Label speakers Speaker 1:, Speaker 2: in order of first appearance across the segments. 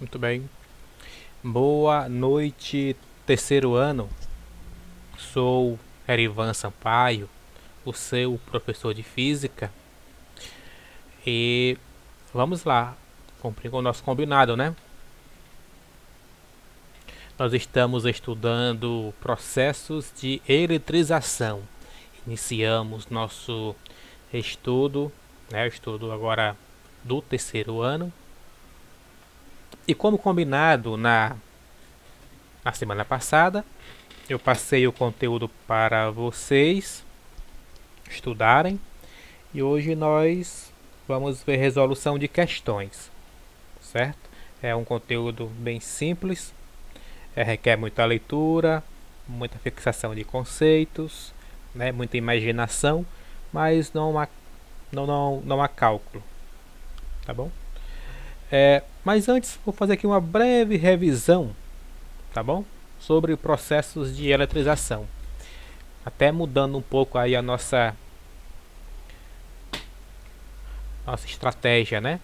Speaker 1: Muito bem. Boa noite, terceiro ano. Sou Erivan Sampaio, o seu professor de física. E vamos lá, cumprir com o nosso combinado, né? Nós estamos estudando processos de eletrização. Iniciamos nosso estudo, né? Estudo agora do terceiro ano. E como combinado na semana passada, eu passei o conteúdo para vocês estudarem e hoje nós vamos ver resolução de questões, certo? É um conteúdo bem simples, requer muita leitura, muita fixação de conceitos, né, muita imaginação, mas não há cálculo, tá bom? Mas antes vou fazer aqui uma breve revisão, tá bom? Sobre processos de eletrização. Até mudando um pouco aí a nossa estratégia, né?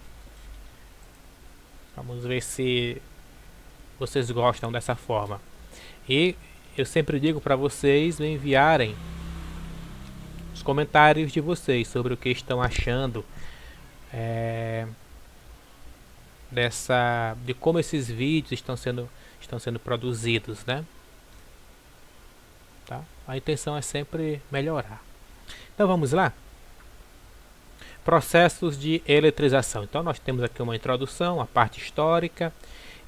Speaker 1: Vamos ver se vocês gostam dessa forma. E eu sempre digo para vocês me enviarem os comentários de vocês sobre o que estão achando de como esses vídeos estão sendo produzidos, né? Tá? A intenção é sempre melhorar. Então vamos lá. Processos de eletrização. Então nós temos aqui uma introdução, a parte histórica,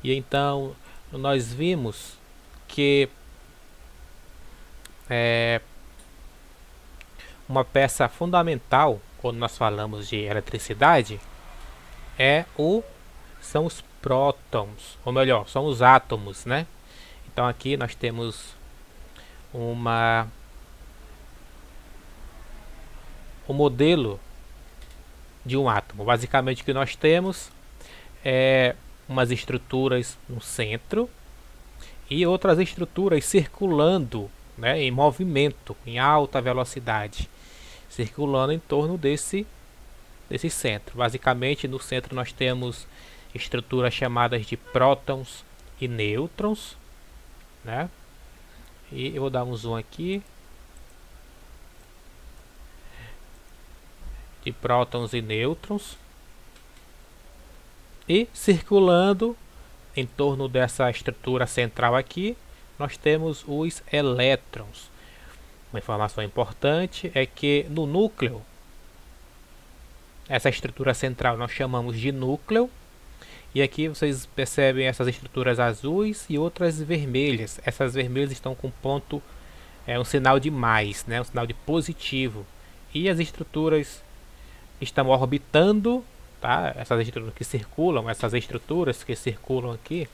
Speaker 1: e então nós vimos que uma peça fundamental quando nós falamos de eletricidade são os prótons, ou melhor, são os átomos, né? Então aqui nós temos um modelo de um átomo. Basicamente o que nós temos é umas estruturas no centro e outras estruturas circulando, né, em movimento, em alta velocidade, circulando em torno desse centro. Basicamente no centro nós temos estruturas chamadas de prótons e nêutrons, né? E eu vou dar um zoom aqui. De prótons e nêutrons. E circulando em torno dessa estrutura central aqui, nós temos os elétrons. Uma informação importante é que no núcleo, essa estrutura central nós chamamos de núcleo. E aqui vocês percebem essas estruturas azuis e outras vermelhas. Essas vermelhas estão com ponto, um sinal de mais, né? Um sinal de positivo. E as estruturas estão orbitando, tá? Essas estruturas que circulam aqui,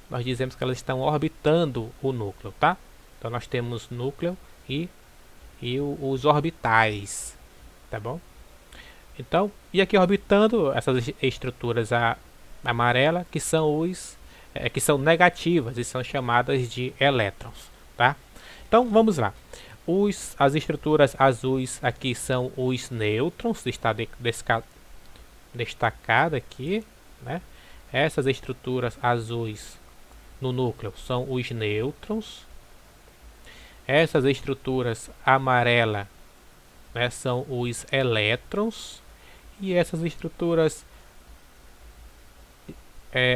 Speaker 1: nós dizemos que elas estão orbitando o núcleo, tá? Então nós temos núcleo e os orbitais, tá bom? Então, e aqui orbitando essas estruturas amarela, que são negativas e são chamadas de elétrons, tá? Então vamos lá. As estruturas azuis aqui são os nêutrons, está destacado aqui, né? Essas estruturas azuis no núcleo são os nêutrons. Essas estruturas amarelas, né, são os elétrons. E essas estruturas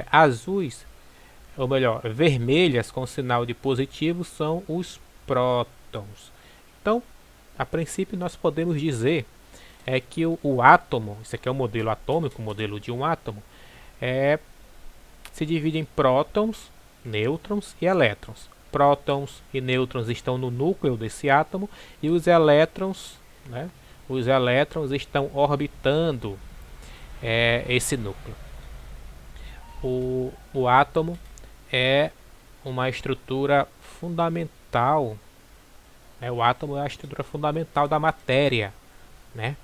Speaker 1: azuis, ou melhor, vermelhas com sinal de positivo, são os prótons. Então, a princípio nós podemos dizer que o átomo, isso aqui é o modelo atômico, o modelo de um átomo, se divide em prótons, nêutrons e elétrons. Prótons e nêutrons estão no núcleo desse átomo e os elétrons, né, estão orbitando esse núcleo. O átomo é uma estrutura fundamental. O átomo é a estrutura fundamental da matéria, né?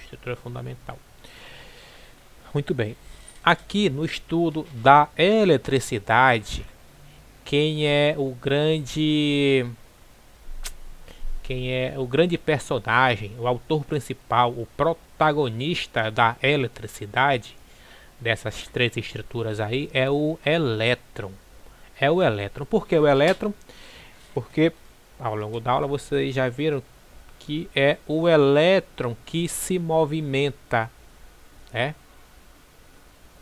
Speaker 1: Estrutura fundamental. Muito bem. Aqui no estudo da eletricidade, quem é o grande personagem, o autor principal, o protagonista da eletricidade, dessas três estruturas aí é o elétron. É o elétron. Por que o elétron? Porque ao longo da aula vocês já viram que é o elétron que se movimenta, né,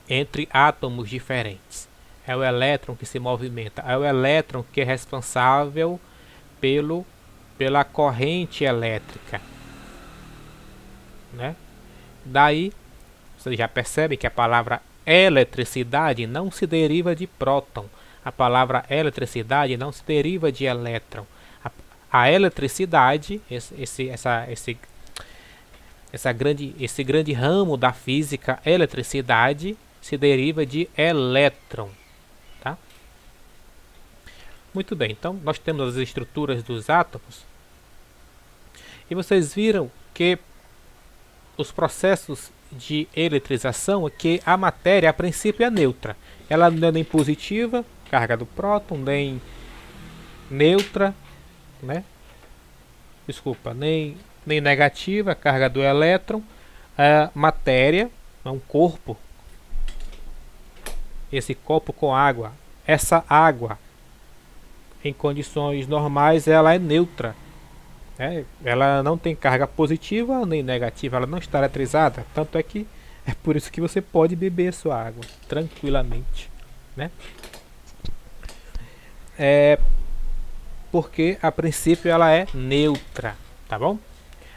Speaker 1: entre átomos diferentes. É o elétron que se movimenta. É o elétron que é responsável pela corrente elétrica, né? Daí você já percebe que a palavra eletricidade não se deriva de próton. A palavra eletricidade não se deriva de elétron. A eletricidade, esse grande ramo da física, eletricidade, se deriva de elétron. Tá? Muito bem, então nós temos as estruturas dos átomos. E vocês viram que os processos de eletrização é que a matéria a princípio é neutra. Ela não é nem positiva, carga do próton, nem neutra, né? Desculpa, nem negativa, carga do elétron. A matéria é um corpo. Esse copo com água, essa água em condições normais ela é neutra. Ela não tem carga positiva nem negativa, ela não está eletrizada. Tanto é que é por isso que você pode beber sua água tranquilamente, né? Porque a princípio ela é neutra, tá bom?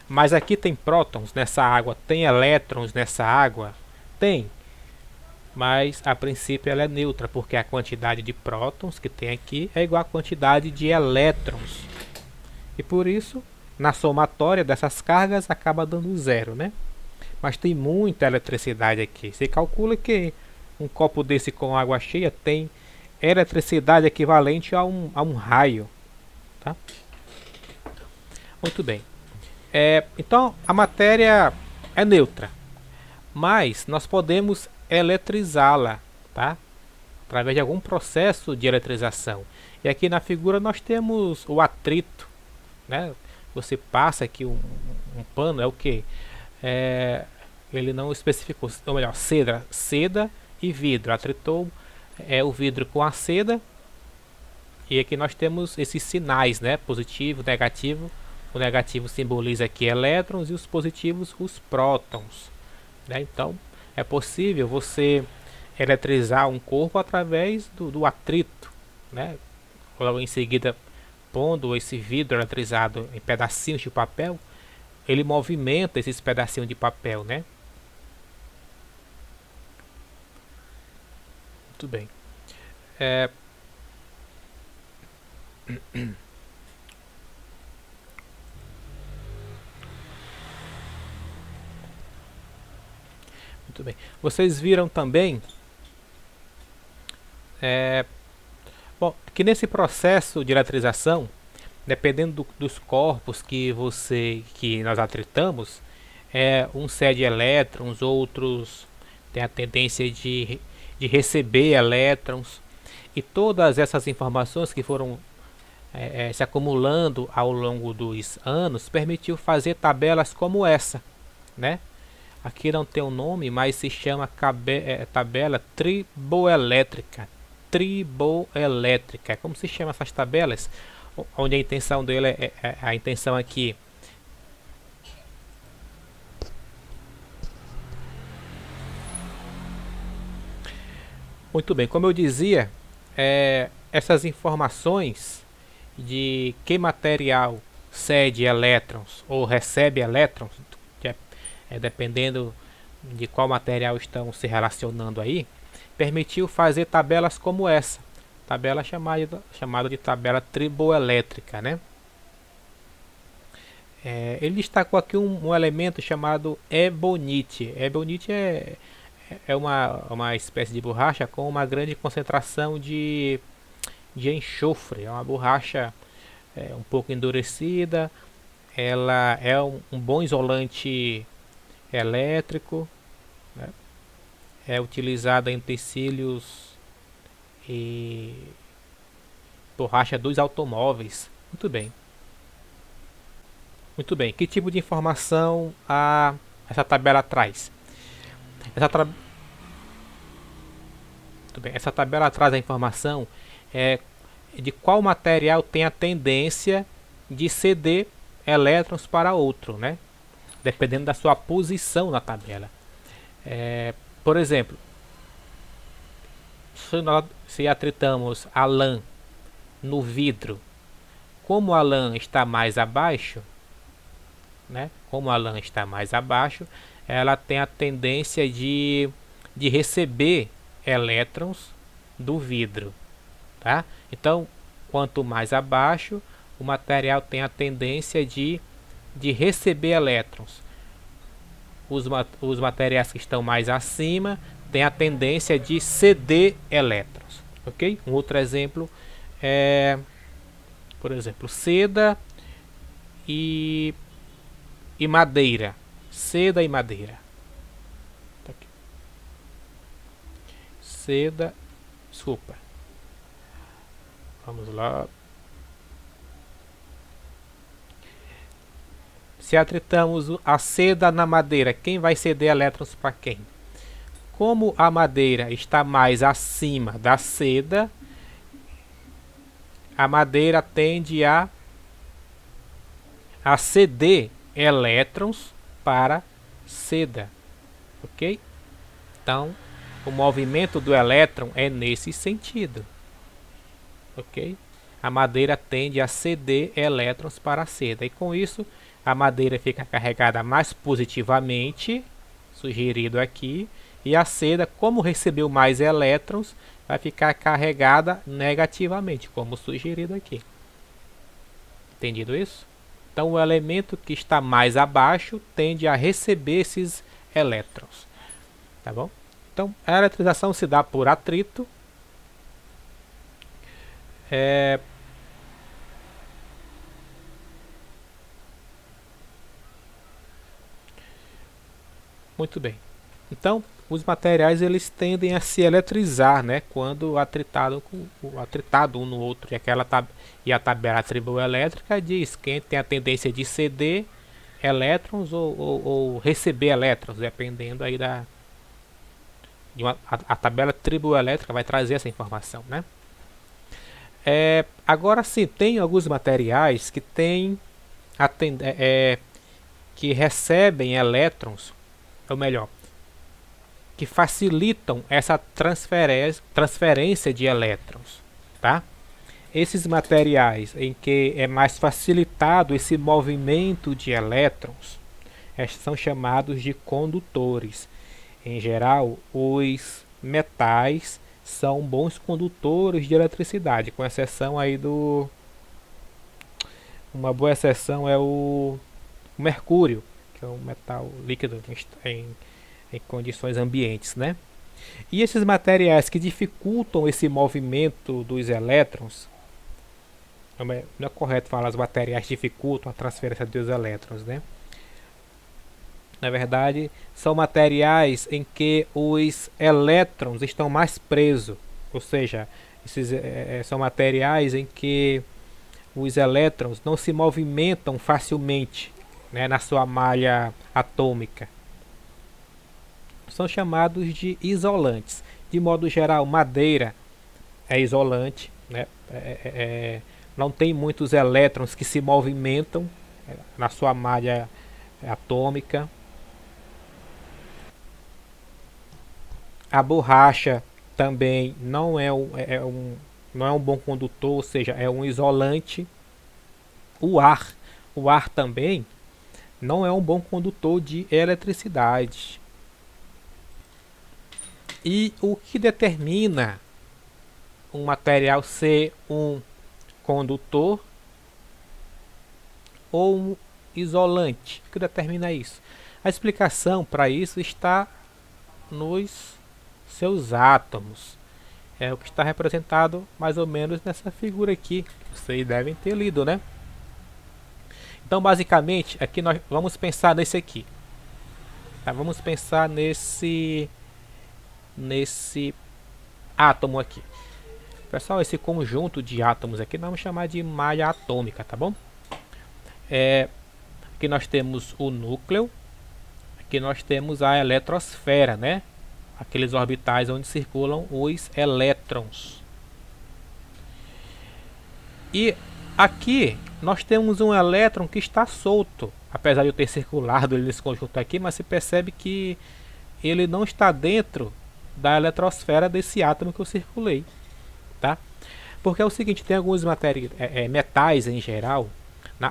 Speaker 1: Mas aqui tem prótons nessa água, tem elétrons nessa água, tem. Mas a princípio ela é neutra, porque a quantidade de prótons que tem aqui é igual à quantidade de elétrons. E por isso, na somatória dessas cargas, acaba dando zero, né? Mas tem muita eletricidade aqui. Você calcula que um copo desse com água cheia tem eletricidade equivalente a um raio. Tá? Muito bem. Então, a matéria é neutra. Mas nós podemos eletrizá-la, tá? Através de algum processo de eletrização. E aqui na figura nós temos o atrito, né? Você passa aqui um pano, é o que? Ele não especificou, ou melhor, seda e vidro. Atritou o vidro com a seda. E aqui nós temos esses sinais, né? Positivo, negativo. O negativo simboliza aqui elétrons e os positivos os prótons, né? Então é possível você eletrizar um corpo através do atrito, né? Logo em seguida, pondo esse vidro eletrizado em pedacinhos de papel, ele movimenta esses pedacinhos de papel, né? Muito bem. Muito bem. Vocês viram também que nesse processo de eletrização, dependendo dos corpos que nós atritamos, uns cede elétrons, outros têm a tendência de receber elétrons, e todas essas informações que foram se acumulando ao longo dos anos permitiu fazer tabelas como essa, né? Aqui não tem um nome, mas se chama tabela triboelétrica. Triboelétrica. Como se chama essas tabelas? Onde a intenção dele a intenção aqui. Muito bem, como eu dizia, essas informações de que material cede elétrons ou recebe elétrons, dependendo de qual material estão se relacionando aí, permitiu fazer tabelas como essa, tabela chamada de tabela triboelétrica, né? Ele destacou aqui um elemento chamado ebonite. Ebonite é uma espécie de borracha com uma grande concentração de enxofre. É uma borracha um pouco endurecida. Ela é um bom isolante elétrico, né? É utilizada em utensílios e borracha dos automóveis. Muito bem. Muito bem. Que tipo de informação essa tabela traz? Muito bem. Essa tabela traz a informação de qual material tem a tendência de ceder elétrons para outro, né? Dependendo da sua posição na tabela. Por exemplo, se atritamos a lã no vidro, como a lã está mais abaixo, né? Como a lã está mais abaixo, ela tem a tendência de receber elétrons do vidro, tá? Então, quanto mais abaixo, o material tem a tendência de receber elétrons. Os materiais que estão mais acima têm a tendência de ceder elétrons, ok? Um outro exemplo é, por exemplo, seda e madeira. Seda e madeira. Tá aqui. Seda, desculpa. Vamos lá. Se atritamos a seda na madeira, quem vai ceder elétrons para quem? Como a madeira está mais acima da seda, a madeira tende a ceder elétrons para seda, ok? Então, o movimento do elétron é nesse sentido, ok? A madeira tende a ceder elétrons para a seda, e com isso a madeira fica carregada mais positivamente, sugerido aqui, e a seda, como recebeu mais elétrons, vai ficar carregada negativamente, como sugerido aqui. Entendido isso? Então, o elemento que está mais abaixo tende a receber esses elétrons. Tá bom? Então, a eletrização se dá por atrito. Muito bem. Então, os materiais eles tendem a se eletrizar, né, quando atritado um no outro. E a tabela triboelétrica diz quem tem a tendência de ceder elétrons ou receber elétrons, dependendo aí a tabela triboelétrica vai trazer essa informação, né? Agora sim, tem alguns materiais que que recebem elétrons, ou melhor, que facilitam essa transferência de elétrons, tá? Esses materiais em que é mais facilitado esse movimento de elétrons são chamados de condutores. Em geral, os metais são bons condutores de eletricidade, com exceção aí uma boa exceção é o mercúrio, que é um metal líquido em condições ambientes, né? E esses materiais que dificultam esse movimento dos elétrons, não é correto falar os materiais dificultam a transferência dos elétrons, né? Na verdade, são materiais em que os elétrons estão mais presos, ou seja, esses são materiais em que os elétrons não se movimentam facilmente, né, na sua malha atômica. São chamados de isolantes. De modo geral, madeira é isolante, né? Não tem muitos elétrons que se movimentam na sua malha atômica. A borracha também não é um bom condutor, ou seja, é um isolante. O ar também não é um bom condutor de eletricidade. E o que determina um material ser um condutor ou um isolante? O que determina isso? A explicação para isso está nos seus átomos. É o que está representado mais ou menos nessa figura aqui. Vocês devem ter lido, né? Então, basicamente, aqui nós vamos pensar nesse aqui. Tá? Vamos pensar nesse átomo aqui. Pessoal, esse conjunto de átomos aqui nós vamos chamar de malha atômica, tá bom? Aqui nós temos o núcleo. Aqui nós temos a eletrosfera, né? aqueles orbitais onde circulam os elétrons. E aqui nós temos um elétron que está solto, apesar de eu ter circulado ele nesse conjunto aqui, mas se percebe que ele não está dentro da eletrosfera desse átomo que eu circulei, tá? Porque é o seguinte, tem alguns metais em geral,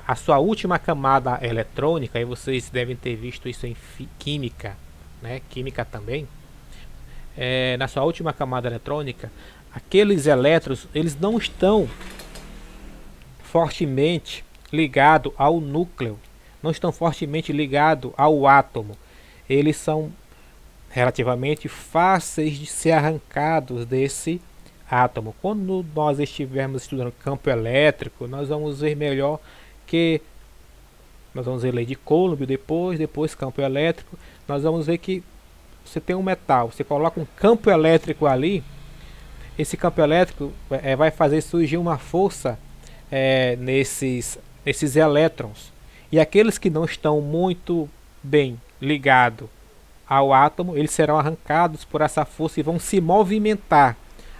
Speaker 1: a sua última camada eletrônica, e vocês devem ter visto isso em química, né? Química também. Na sua última camada eletrônica, aqueles elétrons, eles não estão fortemente ligados ao núcleo, não estão fortemente ligados ao átomo. Eles são relativamente fáceis de ser arrancados desse átomo. Quando nós estivermos estudando campo elétrico, nós vamos ver melhor que nós vamos ver lei de Coulomb depois campo elétrico. Nós vamos ver que você tem um metal, você coloca um campo elétrico ali, esse campo elétrico vai fazer surgir uma força nesses elétrons, e aqueles que não estão muito bem ligados ao átomo, eles serão arrancados por essa força e vão se movimentar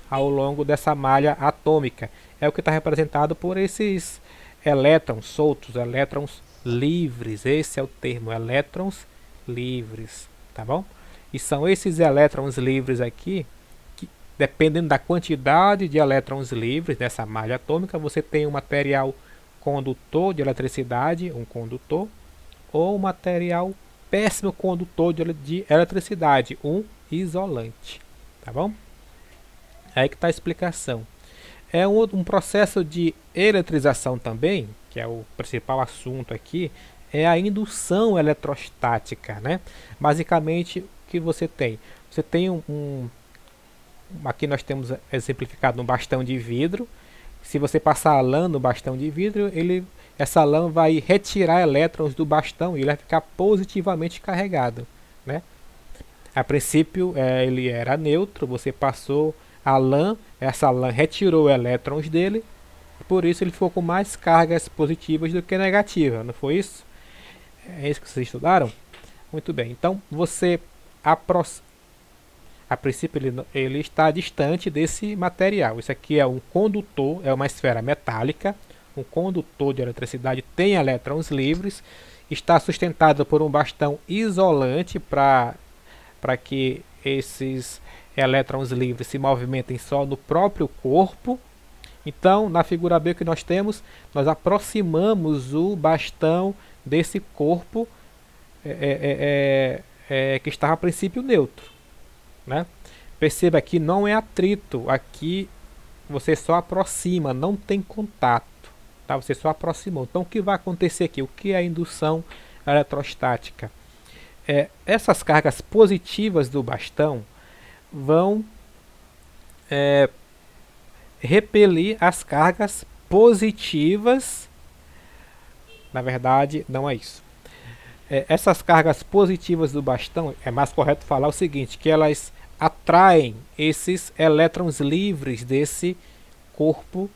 Speaker 1: ao longo dessa malha atômica. É o que está representado por esses elétrons soltos, elétrons livres. Esse é o termo, elétrons livres, tá bom? E são esses elétrons livres aqui que, dependendo da quantidade de elétrons livres dessa malha atômica, você tem um material condutor de eletricidade, um condutor, ou um material péssimo condutor de eletricidade, um isolante, tá bom? É aí que está a explicação. É um processo de eletrização também, que é o principal assunto aqui, é a indução eletrostática, né? Basicamente, o que você tem? Você tem aqui nós temos exemplificado um bastão de vidro. Se você passar a lã no bastão de vidro, essa lã vai retirar elétrons do bastão e ele vai ficar positivamente carregado, né? A princípio ele era neutro, você passou a lã, essa lã retirou elétrons dele, por isso ele ficou com mais cargas positivas do que negativas, não foi isso? É isso que vocês estudaram? Muito bem, então você a princípio ele está distante desse material. Isso aqui é um condutor, é uma esfera metálica, um condutor de eletricidade, tem elétrons livres, está sustentado por um bastão isolante para que esses elétrons livres se movimentem só no próprio corpo. Então, na figura B que nós temos, nós aproximamos o bastão desse corpo que estava a princípio neutro, né? Perceba que não é atrito, aqui você só aproxima, não tem contato, tá? Você só aproximou. Então o que vai acontecer aqui? O que é a indução eletrostática? Essas cargas positivas do bastão vão repelir as cargas positivas. Na verdade, não é isso. Essas cargas positivas do bastão, é mais correto falar o seguinte, que elas atraem esses elétrons livres desse corpo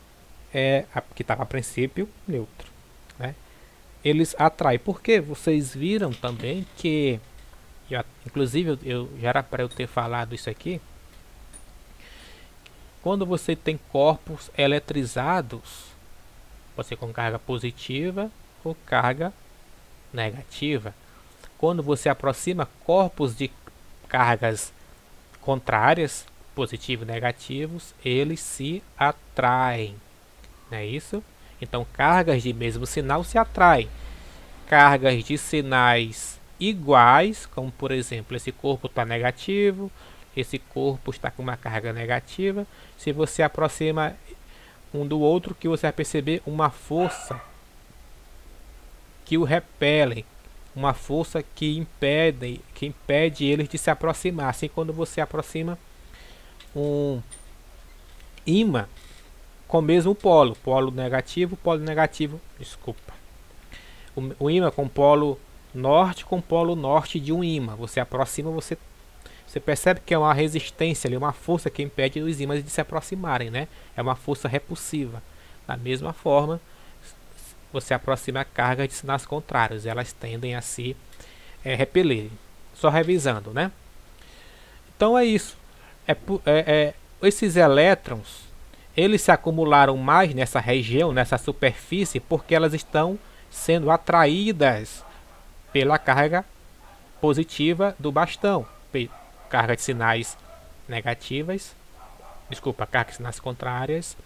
Speaker 1: que estava a princípio neutro, né? Eles atraem, porque vocês viram também que, inclusive já era para eu ter falado isso aqui, quando você tem corpos eletrizados, pode ser com carga positiva ou carga negativa. Quando você aproxima corpos de cargas contrárias, positivos e negativos, eles se atraem, não é isso? Então cargas de mesmo sinal se atraem. Cargas de sinais iguais, como por exemplo, esse corpo está negativo, esse corpo está com uma carga negativa. Se você aproxima um do outro, que você vai perceber uma força que o repelem, uma força que impede eles de se aproximar. Assim, quando você aproxima um ímã com o mesmo polo negativo, desculpa, o ímã com polo norte de um ímã, você aproxima, você percebe que é uma resistência ali, uma força que impede os ímãs de se aproximarem, né? É uma força repulsiva. Da mesma forma, você aproxima a carga de sinais contrários, elas tendem a se repelir. Só revisando, né? Então é isso. Esses elétrons, eles se acumularam mais nessa região, nessa superfície, porque elas estão sendo atraídas pela carga positiva do bastão, carga de sinais negativas, desculpa, carga de sinais contrárias,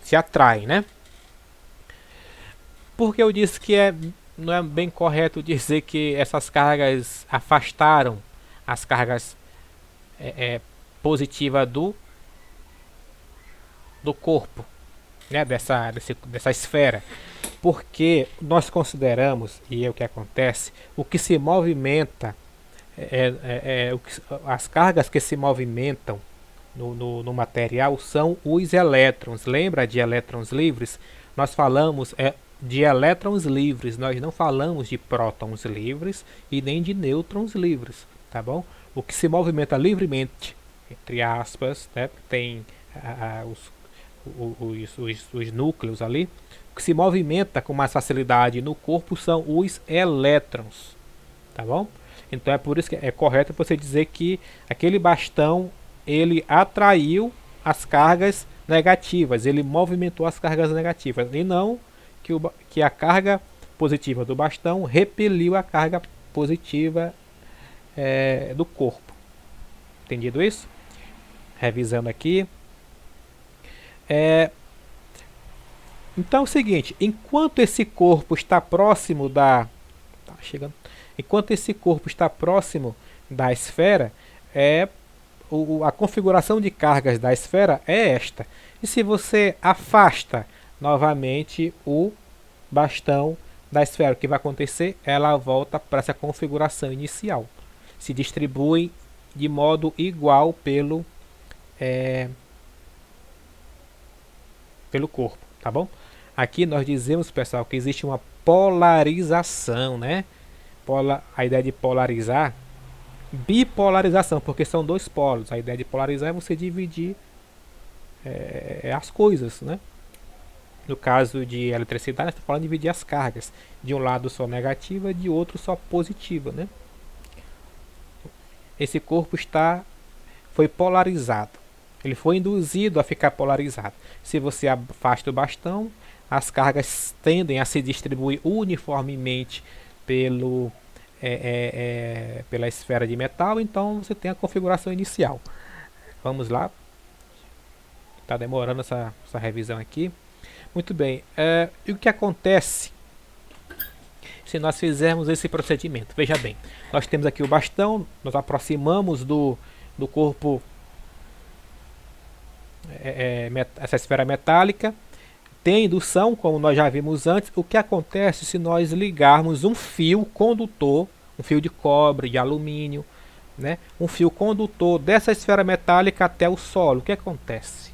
Speaker 1: se atraem, né? Porque eu disse que não é bem correto dizer que essas cargas afastaram as cargas positivas do corpo, né? Dessa esfera. Porque nós consideramos, e é o que acontece, o que se movimenta, as cargas que se movimentam no material são os elétrons. Lembra de elétrons livres? Nós falamos de elétrons livres, nós não falamos de prótons livres e nem de nêutrons livres, tá bom? O que se movimenta livremente, entre aspas, né? Tem os núcleos ali. O que se movimenta com mais facilidade no corpo são os elétrons, tá bom? Então é por isso que é correto você dizer que aquele bastão ele atraiu as cargas negativas, ele movimentou as cargas negativas, e não que a carga positiva do bastão repeliu a carga positiva do corpo. Entendido isso? Revisando aqui. Então é o seguinte, enquanto esse corpo está próximo enquanto esse corpo está próximo da esfera, a configuração de cargas da esfera é esta. E se você afasta novamente o bastão da esfera, o que vai acontecer? Ela volta para essa configuração inicial. Se distribui de modo igual pelo corpo, tá bom? Aqui nós dizemos, pessoal, que existe uma polarização, né? A ideia de polarizar, bipolarização, porque são dois polos. A ideia de polarizar é você dividir as coisas, né? No caso de eletricidade, está falando de dividir as cargas. De um lado só negativa, de outro só positiva, né? Esse corpo foi polarizado. Ele foi induzido a ficar polarizado. Se você afasta o bastão, as cargas tendem a se distribuir uniformemente pela esfera de metal, então você tem a configuração inicial. Vamos lá. Está demorando essa revisão aqui. Muito bem. E o que acontece se nós fizermos esse procedimento? Veja bem, nós temos aqui o bastão, nós aproximamos do corpo essa esfera metálica, tem indução, como nós já vimos antes. O que acontece se nós ligarmos um fio condutor, um fio de cobre, de alumínio, né? Um fio condutor dessa esfera metálica até o solo? O que acontece?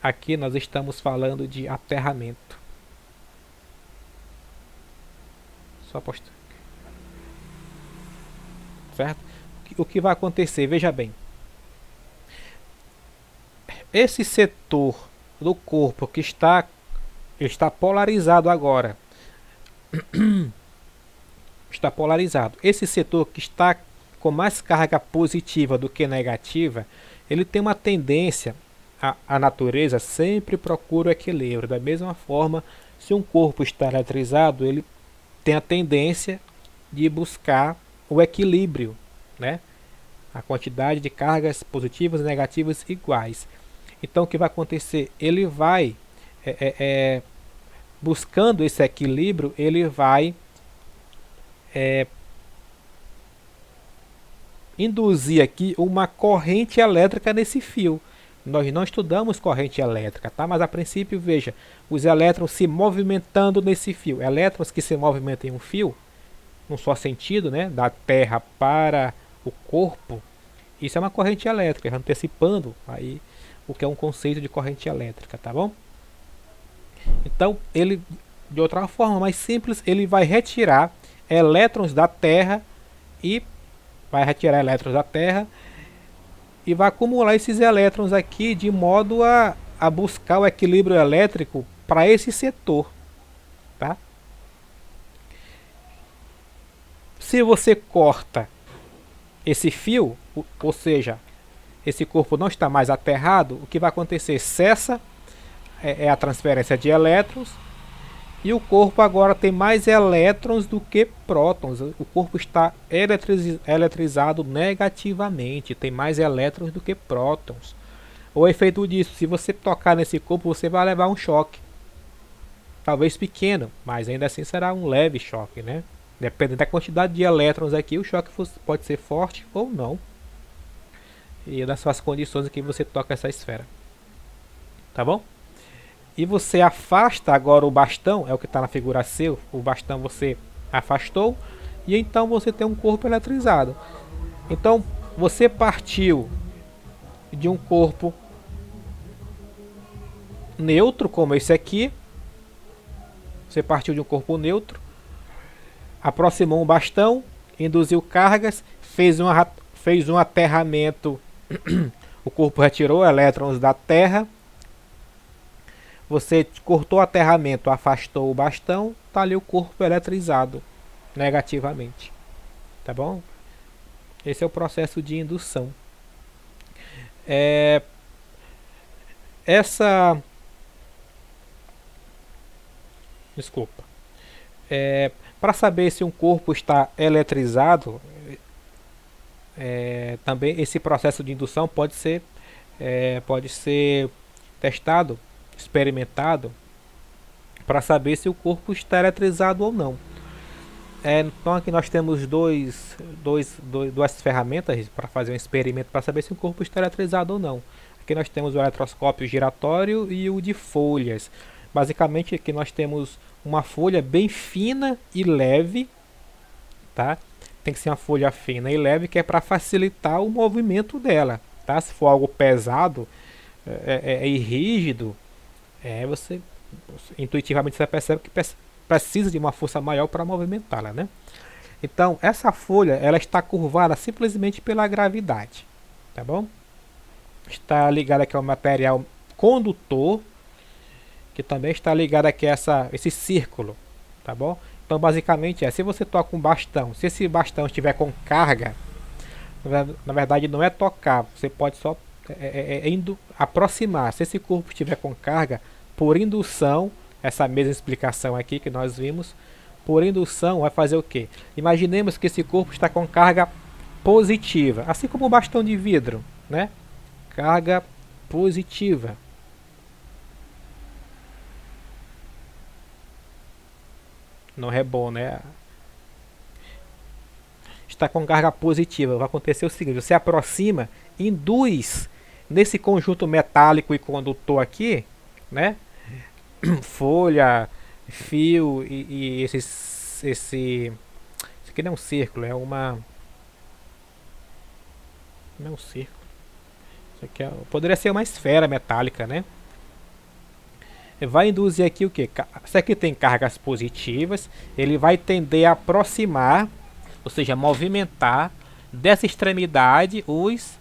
Speaker 1: Aqui nós estamos falando de aterramento. Só postar. Certo? O que vai acontecer? Veja bem. Esse setor do corpo que está polarizado agora, está polarizado. Esse setor que está com mais carga positiva do que negativa, ele tem uma tendência, a natureza sempre procura o equilíbrio. Da mesma forma, se um corpo está eletrizado, ele tem a tendência de buscar o equilíbrio, né? A quantidade de cargas positivas e negativas iguais. Então o que vai acontecer? Ele vai buscando esse equilíbrio, ele vai induzir aqui uma corrente elétrica nesse fio. Nós não estudamos corrente elétrica, tá? Mas a princípio, veja, os elétrons se movimentando nesse fio. Elétrons que se movimentam em um fio, num só sentido, né? Da Terra para o corpo, isso é uma corrente elétrica, antecipando aí o que é um conceito de corrente elétrica, tá bom? Então, ele, de outra forma mais simples, ele vai retirar elétrons da Terra e vai acumular esses elétrons aqui de modo a buscar o equilíbrio elétrico para esse setor, tá? Se você corta esse fio, ou seja, esse corpo não está mais aterrado, o que vai acontecer? Cessa a transferência de elétrons e o corpo agora tem mais elétrons do que prótons. O corpo está eletrizado negativamente, tem mais elétrons do que prótons. O efeito disso, se você tocar nesse corpo, você vai levar um choque. Talvez pequeno, mas ainda assim será um leve choque, né? Dependendo da quantidade de elétrons aqui, o choque pode ser forte ou não. E das suas condições aqui você toca essa esfera. Tá bom? E você afasta agora o bastão, é o que está na figura C, o bastão você afastou, e então você tem um corpo eletrizado. Então você partiu de um corpo neutro, como esse aqui. Você partiu de um corpo neutro, aproximou um bastão, induziu cargas, fez um aterramento, o corpo retirou elétrons da Terra. Você cortou o aterramento, afastou o bastão, está ali o corpo eletrizado negativamente. Tá bom? Esse é o processo de indução. Desculpa. Para saber se um corpo está eletrizado, também esse processo de indução pode ser testado, experimentado, para saber se o corpo está eletrizado ou não. Então aqui nós temos duas ferramentas para fazer um experimento para saber se o corpo está eletrizado ou não. Aqui nós temos o eletroscópio giratório e o de folhas. Basicamente aqui nós temos uma folha bem fina e leve, tá? Tem que ser uma folha fina e leve, que é para facilitar o movimento dela, tá? Se for algo pesado e rígido, você intuitivamente você percebe que precisa de uma força maior para movimentá-la, né? Então essa folha ela está curvada simplesmente pela gravidade, tá bom? Está ligada aqui ao material condutor, que também está ligado aqui a esse círculo, tá bom? Então basicamente se você toca um bastão, se esse bastão estiver com carga, na verdade não é tocar, você pode só aproximar. Se esse corpo estiver com carga, por indução, essa mesma explicação aqui que nós vimos, por indução vai fazer o quê? Imaginemos que esse corpo está com carga positiva, assim como o bastão de vidro, né? Carga positiva. Não é bom, né? Está com carga positiva. Vai acontecer o seguinte: você aproxima, induz nesse conjunto metálico e condutor aqui, né? Folha, fio e esse aqui não é um círculo, não é um círculo. Isso aqui poderia ser uma esfera metálica, né? Vai induzir aqui o que? Se aqui tem cargas positivas, ele vai tender a aproximar, ou seja, movimentar dessa extremidade os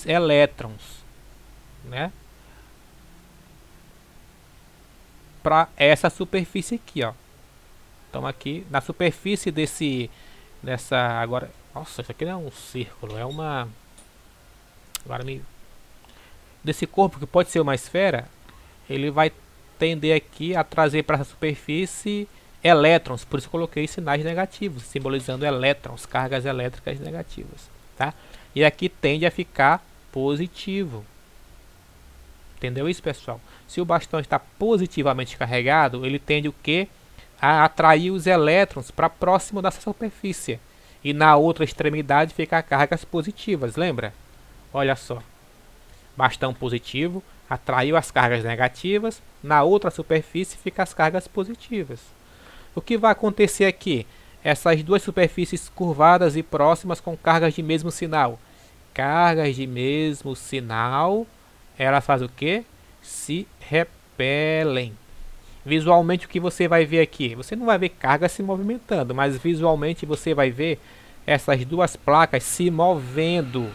Speaker 1: elétrons, né? Para essa superfície aqui, ó. Então aqui na superfície agora, nossa, isso aqui não é um círculo, é uma desse corpo que pode ser uma esfera, ele vai tender aqui a trazer para essa superfície elétrons, por isso coloquei sinais negativos, simbolizando elétrons, cargas elétricas negativas, tá? E aqui tende a ficar positivo. Entendeu isso, pessoal? Se o bastão está positivamente carregado, ele tende o quê? A atrair os elétrons para próximo dessa superfície. E na outra extremidade fica cargas positivas, lembra? Olha só. Bastão positivo atraiu as cargas negativas, na outra superfície fica as cargas positivas. O que vai acontecer aqui? Essas duas superfícies curvadas e próximas com cargas de mesmo sinal. Cargas de mesmo sinal, elas fazem o quê? Se repelem. Visualmente o que você vai ver aqui? Você não vai ver cargas se movimentando, mas visualmente você vai ver essas duas placas se movendo.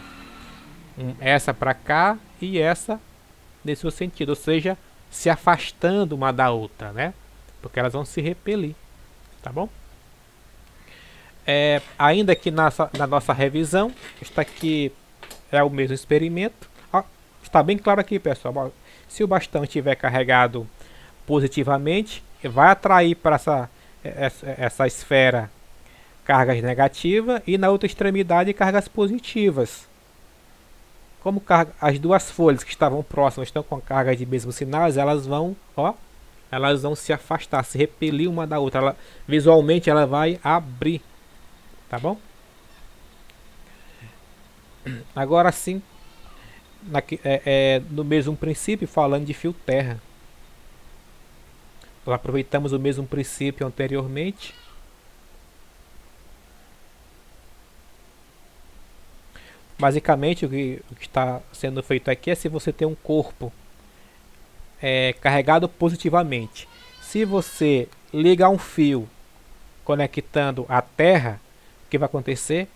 Speaker 1: Essa para cá e essa nesse sentido, ou seja, se afastando uma da outra, né? Porque elas vão se repelir, tá bom? Ainda que na nossa revisão, está aqui é o mesmo experimento. Está bem claro aqui, pessoal. Se o bastão estiver carregado positivamente, vai atrair para essa esfera cargas negativas e na outra extremidade cargas positivas. Como as duas folhas que estavam próximas estão com cargas de mesmos sinais, elas vão se afastar, se repelir uma da outra. Visualmente ela vai abrir, tá bom? Agora sim, no mesmo princípio, falando de fio terra. Nós aproveitamos o mesmo princípio anteriormente. Basicamente, o que está sendo feito aqui é se você tem um corpo carregado positivamente. Se você ligar um fio conectando a Terra, o que vai acontecer?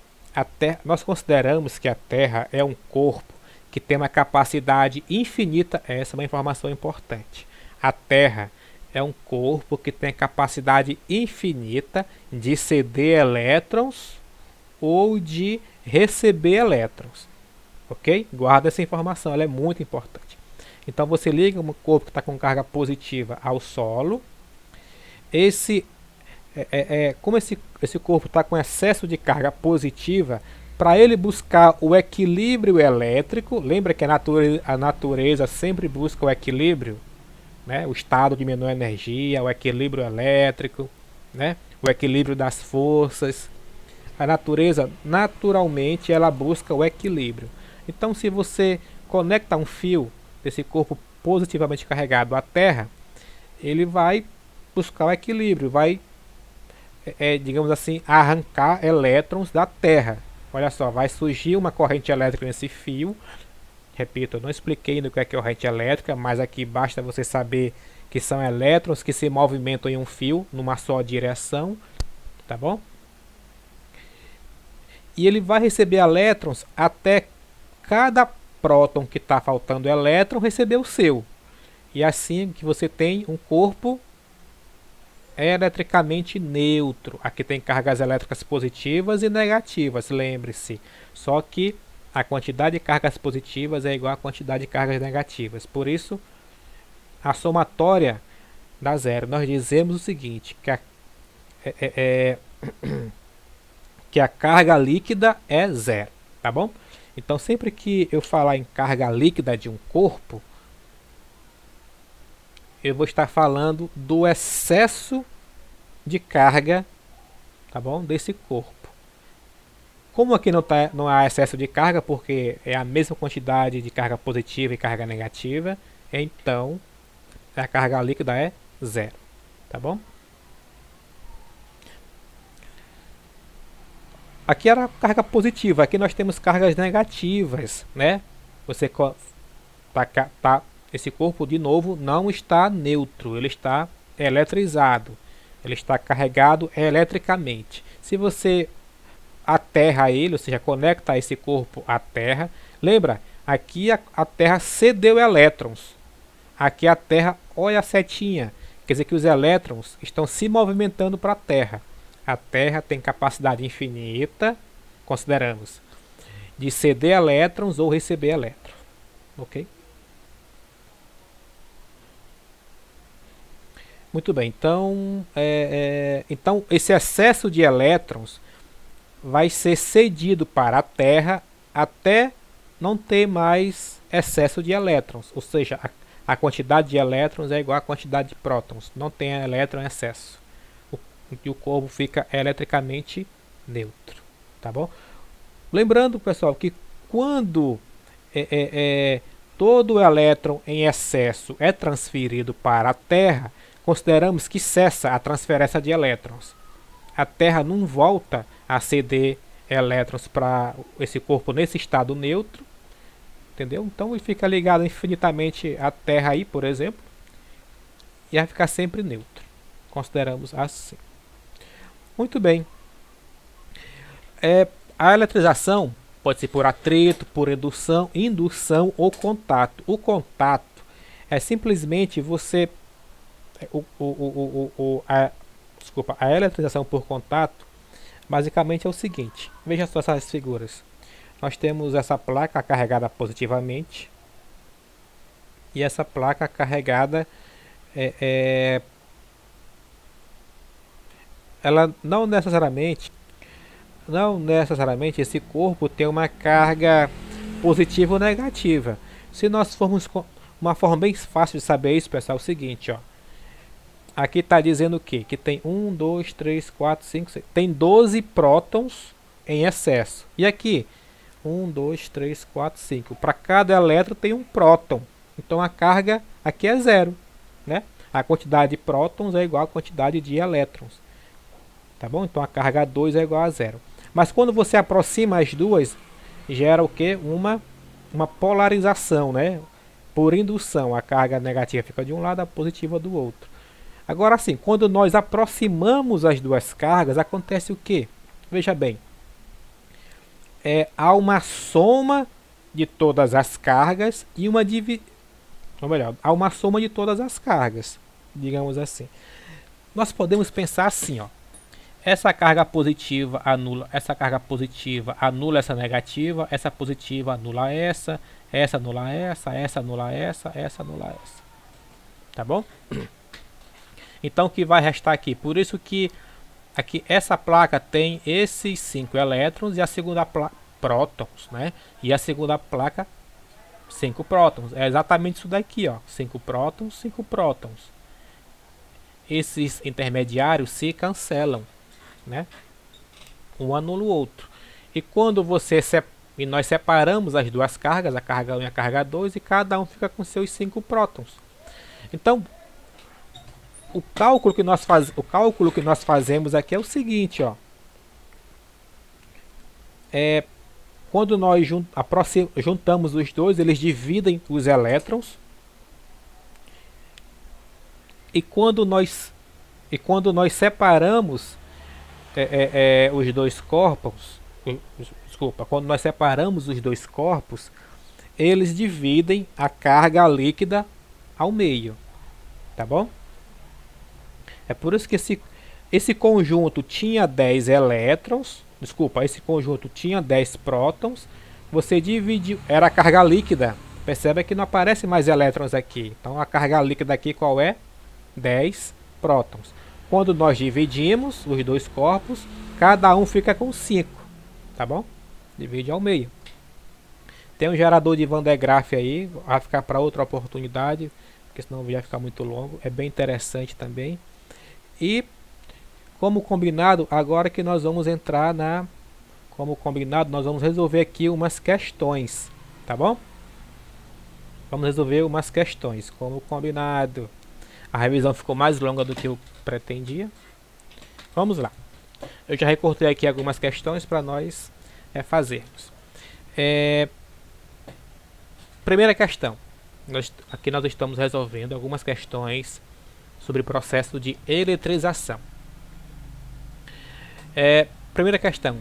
Speaker 1: Nós consideramos que a Terra é um corpo que tem uma capacidade infinita. Essa é uma informação importante. A Terra é um corpo que tem capacidade infinita de ceder elétrons ou de receber elétrons. Ok? Guarda essa informação, ela é muito importante. Então você liga um corpo que está com carga positiva ao solo. Como esse corpo está com excesso de carga positiva, para ele buscar o equilíbrio elétrico, lembra que a natureza sempre busca o equilíbrio, né? O estado de menor energia, o equilíbrio elétrico, né? O equilíbrio das forças. A natureza, naturalmente, ela busca o equilíbrio. Então, se você conecta um fio desse corpo positivamente carregado à Terra, ele vai buscar o equilíbrio, vai, digamos assim, arrancar elétrons da Terra. Olha só, vai surgir uma corrente elétrica nesse fio. Repito, eu não expliquei ainda o que é corrente elétrica, mas aqui basta você saber que são elétrons que se movimentam em um fio, numa só direção, tá bom? E ele vai receber elétrons até cada próton que está faltando elétron receber o seu. E assim que você tem um corpo eletricamente neutro. Aqui tem cargas elétricas positivas e negativas, lembre-se. Só que a quantidade de cargas positivas é igual à quantidade de cargas negativas. Por isso, a somatória dá zero. Nós dizemos o seguinte, que a carga líquida é zero, tá bom? Então, sempre que eu falar em carga líquida de um corpo, eu vou estar falando do excesso de carga, tá bom? Desse corpo. Como aqui não há excesso de carga, porque é a mesma quantidade de carga positiva e carga negativa, então a carga líquida é zero, tá bom? Aqui era carga positiva, aqui nós temos cargas negativas, né? Esse corpo de novo não está neutro, ele está eletrizado, ele está carregado eletricamente. Se você aterra ele, ou seja, conecta esse corpo à Terra, lembra, aqui a Terra cedeu elétrons, aqui a Terra, olha a setinha, quer dizer que os elétrons estão se movimentando para a Terra. A Terra tem capacidade infinita, consideramos, de ceder elétrons ou receber elétrons. Ok? Muito bem, então, então esse excesso de elétrons vai ser cedido para a Terra até não ter mais excesso de elétrons, ou seja, a quantidade de elétrons é igual à quantidade de prótons, não tem elétron em excesso. E o corpo fica eletricamente neutro, tá bom? Lembrando, pessoal, que quando todo elétron em excesso é transferido para a Terra, consideramos que cessa a transferência de elétrons. A Terra não volta a ceder elétrons para esse corpo nesse estado neutro, entendeu? Então ele fica ligado infinitamente à Terra aí, por exemplo, e vai ficar sempre neutro. Consideramos assim. Muito bem. A eletrização pode ser por atrito, por indução ou contato. O contato é simplesmente você... a eletrização por contato Basicamente é o seguinte, veja só essas figuras. Nós temos essa placa carregada positivamente e essa placa carregada ela não necessariamente esse corpo tem uma carga positiva ou negativa. Se nós formos com uma forma bem fácil de saber isso, pessoal, é o seguinte, ó. Aqui está dizendo o quê? Que tem 1, 2, 3, 4, 5, 6. Tem 12 prótons em excesso. E aqui? 1, 2, 3, 4, 5. Para cada elétron tem um próton. Então a carga aqui é zero, né? A quantidade de prótons é igual à quantidade de elétrons. Tá bom? Então a carga 2 é igual a zero. Mas quando você aproxima as duas, gera o quê? Uma polarização, né? Por indução. A carga negativa fica de um lado, a positiva do outro. Agora sim, quando nós aproximamos as duas cargas, acontece o quê? Veja bem. Há uma soma de todas as cargas e uma divisão. Ou melhor, há uma soma de todas as cargas, digamos assim. Nós podemos pensar assim, ó. Essa carga positiva anula essa negativa, essa positiva anula essa anula essa anula essa anula essa. Tá bom? Então o que vai restar aqui? Por isso que aqui essa placa tem esses 5 elétrons e a segunda placa prótons, né? E a segunda placa 5 prótons. É exatamente isso daqui, ó. 5 prótons, 5 prótons. Esses intermediários se cancelam, né? Um anula o outro. E quando nós separamos as duas cargas, a carga 1 e a carga 2, e cada um fica com seus 5 prótons. Então, o cálculo que nós fazemos aqui é o seguinte, ó. Quando nós juntamos os dois, eles dividem os elétrons. E quando nós separamos os dois corpos, quando nós separamos os dois corpos, eles dividem a carga líquida ao meio, tá bom? É por isso que esse conjunto tinha 10 elétrons, esse conjunto tinha 10 prótons, você dividiu, era a carga líquida, percebe que não aparece mais elétrons aqui, então a carga líquida aqui qual é? 10 prótons. Quando nós dividimos os dois corpos, cada um fica com 5, tá bom? Divide ao meio. Tem um gerador de Van de Graaff aí, vai ficar para outra oportunidade, porque senão vai ficar muito longo, é bem interessante também. E como combinado, agora que nós vamos entrar nós vamos resolver aqui umas questões, tá bom? Vamos resolver umas questões, como combinado. A revisão ficou mais longa do que eu pretendia. Vamos lá. Eu já recortei aqui algumas questões para nós fazermos. Primeira questão. Aqui nós estamos resolvendo algumas questões sobre o processo de eletrização. Primeira questão.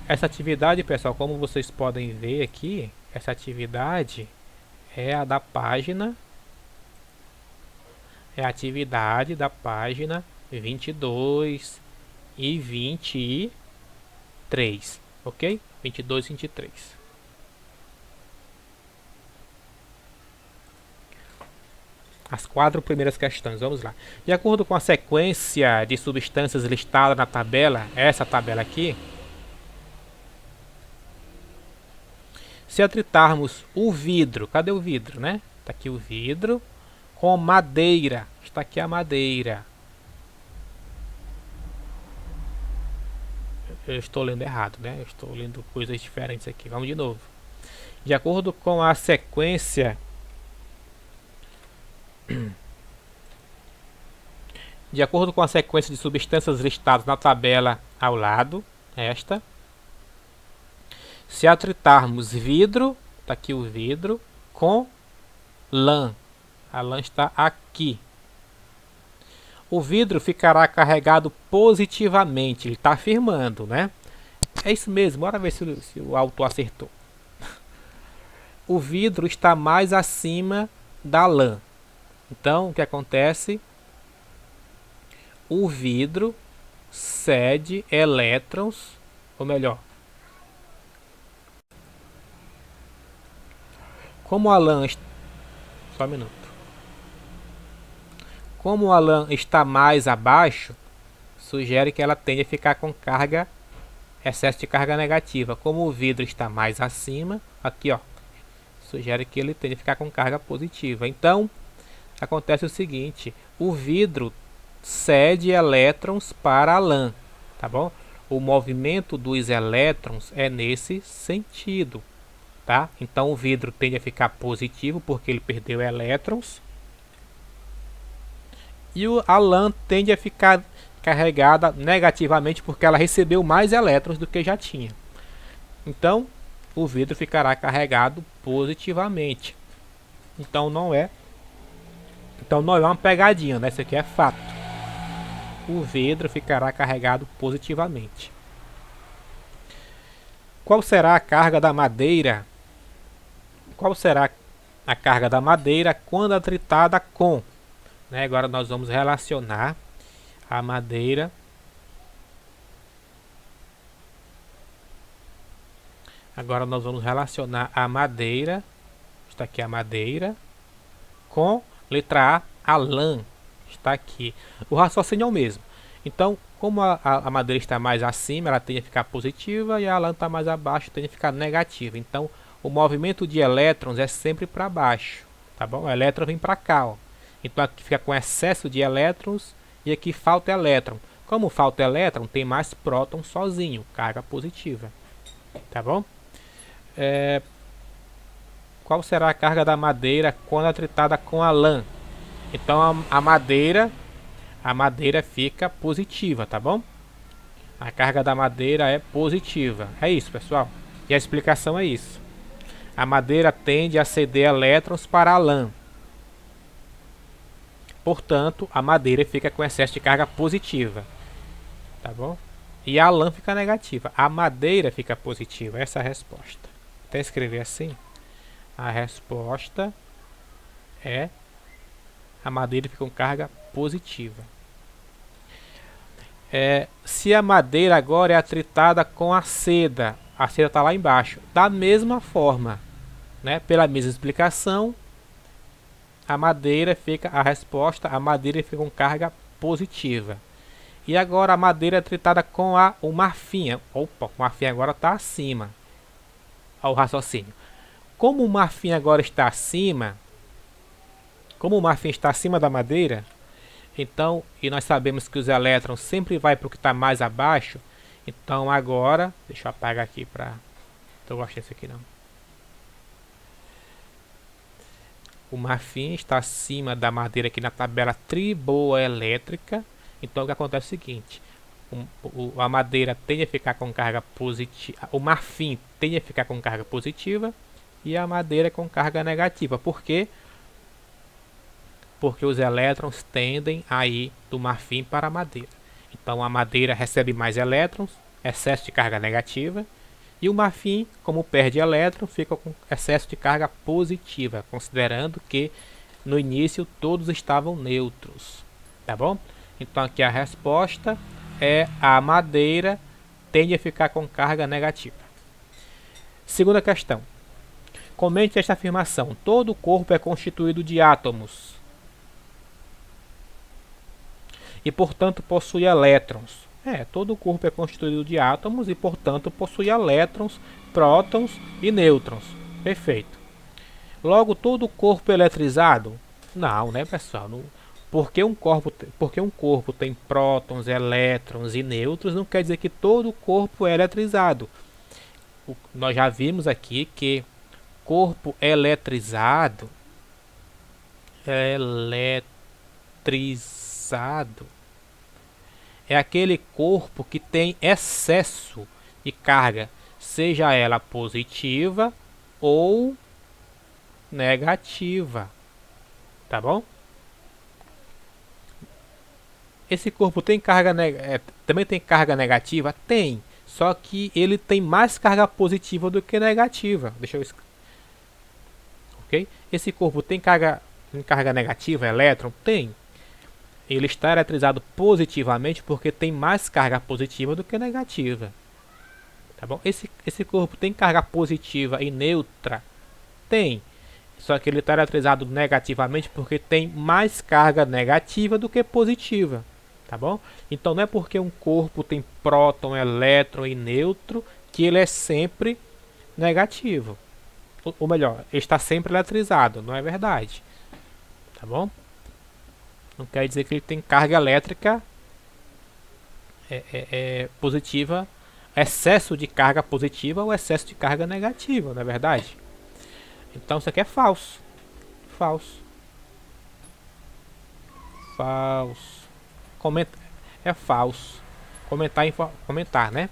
Speaker 1: Essa atividade, pessoal, como vocês podem ver aqui, essa atividade é a da página, é a atividade da página 22 e 23, ok? 22 e 23. As 4 primeiras questões, vamos lá. De acordo com a sequência de substâncias listada na tabela, essa tabela aqui, se atritarmos o vidro, cadê o vidro, né? Está aqui o vidro, com madeira, está aqui a madeira. Eu estou lendo errado, né? Eu estou lendo coisas diferentes aqui. Vamos de novo. De acordo com a sequência de substâncias listadas na tabela ao lado, se atritarmos vidro, está aqui o vidro, com lã, a lã está aqui, o vidro ficará carregado positivamente, ele está afirmando, né? É isso mesmo, bora ver se o autor acertou. O vidro está mais acima da lã. Então, o que acontece? O vidro cede elétrons, ou melhor, como a lã, só um minuto, como a lã está mais abaixo, sugere que ela tende a ficar com carga, excesso de carga negativa. Como o vidro está mais acima, aqui ó, sugere que ele tende a ficar com carga positiva. Então, acontece o seguinte, o vidro cede elétrons para a lã, tá bom? O movimento dos elétrons é nesse sentido, tá? Então o vidro tende a ficar positivo porque ele perdeu elétrons. E a lã tende a ficar carregada negativamente porque ela recebeu mais elétrons do que já tinha. Então o vidro ficará carregado positivamente. Então não é uma pegadinha, né? Isso aqui é fato. O vidro ficará carregado positivamente. Qual será a carga da madeira? Qual será a carga da madeira quando atritada com? Né? Agora nós vamos relacionar a madeira está aqui a madeira, com letra A lã, está aqui. O raciocínio é o mesmo. Então, como a madeira está mais acima, ela tende a ficar positiva, e a lã está mais abaixo, tende a ficar negativa. Então, o movimento de elétrons é sempre para baixo, tá bom? O elétron vem para cá, ó. Então aqui fica com excesso de elétrons e aqui falta elétron. Como falta elétron, tem mais próton sozinho, carga positiva, tá bom? Qual será a carga da madeira quando atritada com a lã? Então a madeira fica positiva, tá bom? A carga da madeira é positiva. É isso, pessoal. E a explicação é isso. A madeira tende a ceder elétrons para a lã. Portanto, a madeira fica com excesso de carga positiva, tá bom? E a lã fica negativa. A madeira fica positiva. Essa é a resposta. Até escrever assim. A resposta é a madeira fica com carga positiva. Se a madeira agora é atritada com a seda está lá embaixo. Da mesma forma, né? Pela mesma explicação, a madeira fica com carga positiva. E agora a madeira é tritada com o marfim. Opa, o marfim agora está acima. Olha o raciocínio. Como o marfim agora está acima, da madeira, então, e nós sabemos que os elétrons sempre vai para o que está mais abaixo, então agora, deixa eu apagar aqui para... Não gosto desse aqui não. O marfim está acima da madeira aqui na tabela triboelétrica. Então o que acontece é o seguinte, a madeira tende a ficar com carga positiva, o marfim tende a ficar com carga positiva e a madeira com carga negativa. Por quê? Porque os elétrons tendem a ir do marfim para a madeira. Então a madeira recebe mais elétrons, excesso de carga negativa, e o marfim, como perde elétron, fica com excesso de carga positiva, considerando que no início todos estavam neutros, tá bom? Então aqui a resposta é a madeira tende a ficar com carga negativa. Segunda questão. Comente esta afirmação. Todo o corpo é constituído de átomos e, portanto, possui elétrons. Todo o corpo é constituído de átomos e, portanto, possui elétrons, prótons e nêutrons. Perfeito. Logo, todo o corpo é eletrizado? Não, né, pessoal? Não, porque um corpo tem prótons, elétrons e nêutrons, não quer dizer que todo o corpo é eletrizado. Nós já vimos aqui que corpo eletrizado é aquele corpo que tem excesso de carga, seja ela positiva ou negativa, tá bom? Esse corpo tem também tem carga negativa? Tem, só que ele tem mais carga positiva do que negativa. Deixa eu... Ok? Esse corpo tem carga negativa, elétron? Tem. ele está eletrizado positivamente porque tem mais carga positiva do que negativa. Tá bom? Esse corpo tem carga positiva e neutra? Tem. Só que ele está eletrizado negativamente porque tem mais carga negativa do que positiva. Tá bom? Então não é porque um corpo tem próton, elétron e nêutron que ele é sempre negativo. Ou melhor, ele está sempre eletrizado. Não é verdade. Tá bom? Não quer dizer que ele tem carga elétrica positiva, excesso de carga positiva ou excesso de carga negativa, não é verdade? Então isso aqui é falso. Falso. Falso. Comenta. É falso. Comentar, né?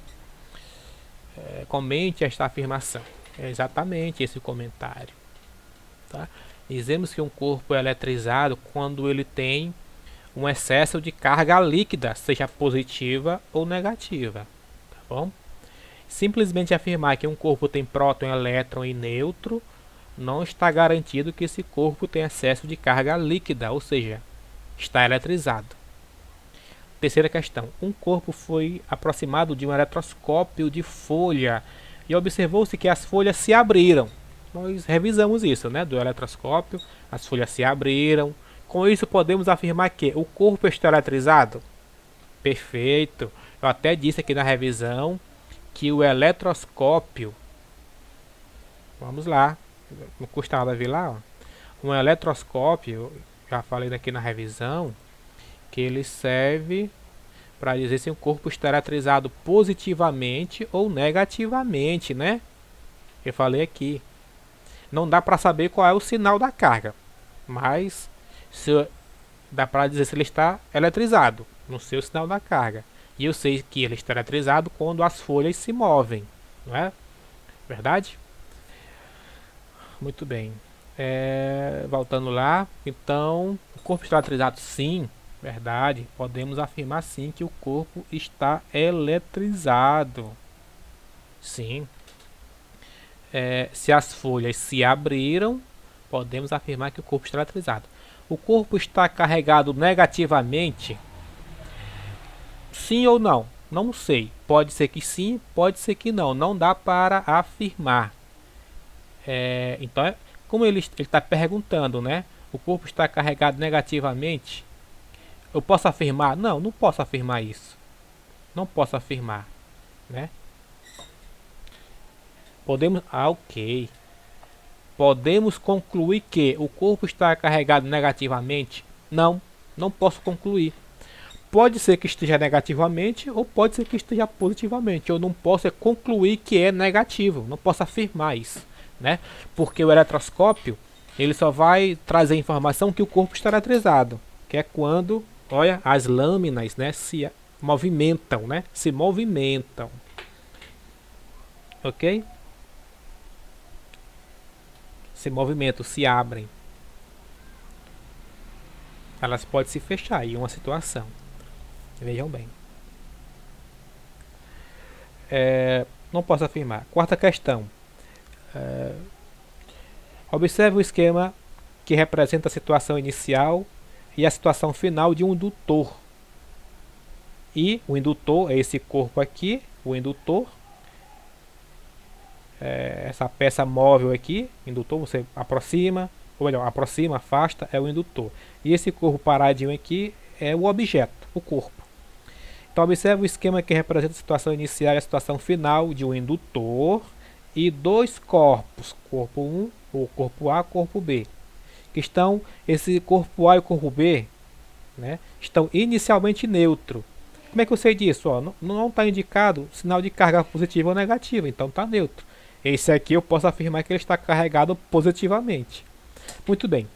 Speaker 1: Comente esta afirmação. É exatamente esse comentário. Tá? Dizemos que um corpo é eletrizado quando ele tem um excesso de carga líquida, seja positiva ou negativa. Tá bom? Simplesmente afirmar que um corpo tem próton, elétron e nêutron não está garantido que esse corpo tem excesso de carga líquida, ou seja, está eletrizado. Terceira questão. Um corpo foi aproximado de um eletroscópio de folha e observou-se que as folhas se abriram. Nós revisamos isso, né? Do eletroscópio, as folhas se abriram. Com isso podemos afirmar que o corpo está eletrizado? Perfeito. Eu até disse aqui na revisão que o eletroscópio, vamos lá, não custa nada vir lá, ó. Um eletroscópio, já falei aqui na revisão, que ele serve para dizer se o corpo está eletrizado positivamente ou negativamente, né? Eu falei aqui. Não dá para saber qual é o sinal da carga, mas dá para dizer se ele está eletrizado no seu sinal da carga. E eu sei que ele está eletrizado quando as folhas se movem, não é verdade? Muito bem. Voltando lá, então o corpo está eletrizado? Sim, verdade. Podemos afirmar sim que o corpo está eletrizado. Sim. Se as folhas se abriram, podemos afirmar que o corpo está eletrizado. O corpo está carregado negativamente? Sim ou não? Não sei. Pode ser que sim, pode ser que não. Não dá para afirmar. Então, como ele está perguntando, né? O corpo está carregado negativamente? Eu posso afirmar? Não, não posso afirmar isso. Não posso afirmar, né? Podemos... ok. Podemos concluir que o corpo está carregado negativamente? Não, não posso concluir. Pode ser que esteja negativamente ou pode ser que esteja positivamente. Eu não posso concluir que é negativo. Não posso afirmar isso, né? Porque o eletroscópio ele só vai trazer informação que o corpo está eletrizado, que é quando, olha, as lâminas, né, se movimentam, né? Se movimentam. Ok? Se movimentam, se abrem. Elas podem se fechar em uma situação. Vejam bem. Não posso afirmar. Quarta questão. Observe o esquema que representa a situação inicial e a situação final de um indutor. E o indutor é esse corpo aqui, o indutor. Essa peça móvel aqui, indutor, você aproxima, ou melhor, aproxima, afasta, é o indutor. E esse corpo paradinho aqui é o objeto, o corpo. Então observe o esquema que representa a situação inicial e a situação final de um indutor e dois corpos, corpo 1, ou corpo A, corpo B, que estão, esse corpo A e o corpo B, né, estão inicialmente neutro. Como é que eu sei disso? Não está indicado sinal de carga positiva ou negativa, então está neutro. Esse aqui eu posso afirmar que ele está carregado positivamente. Muito bem.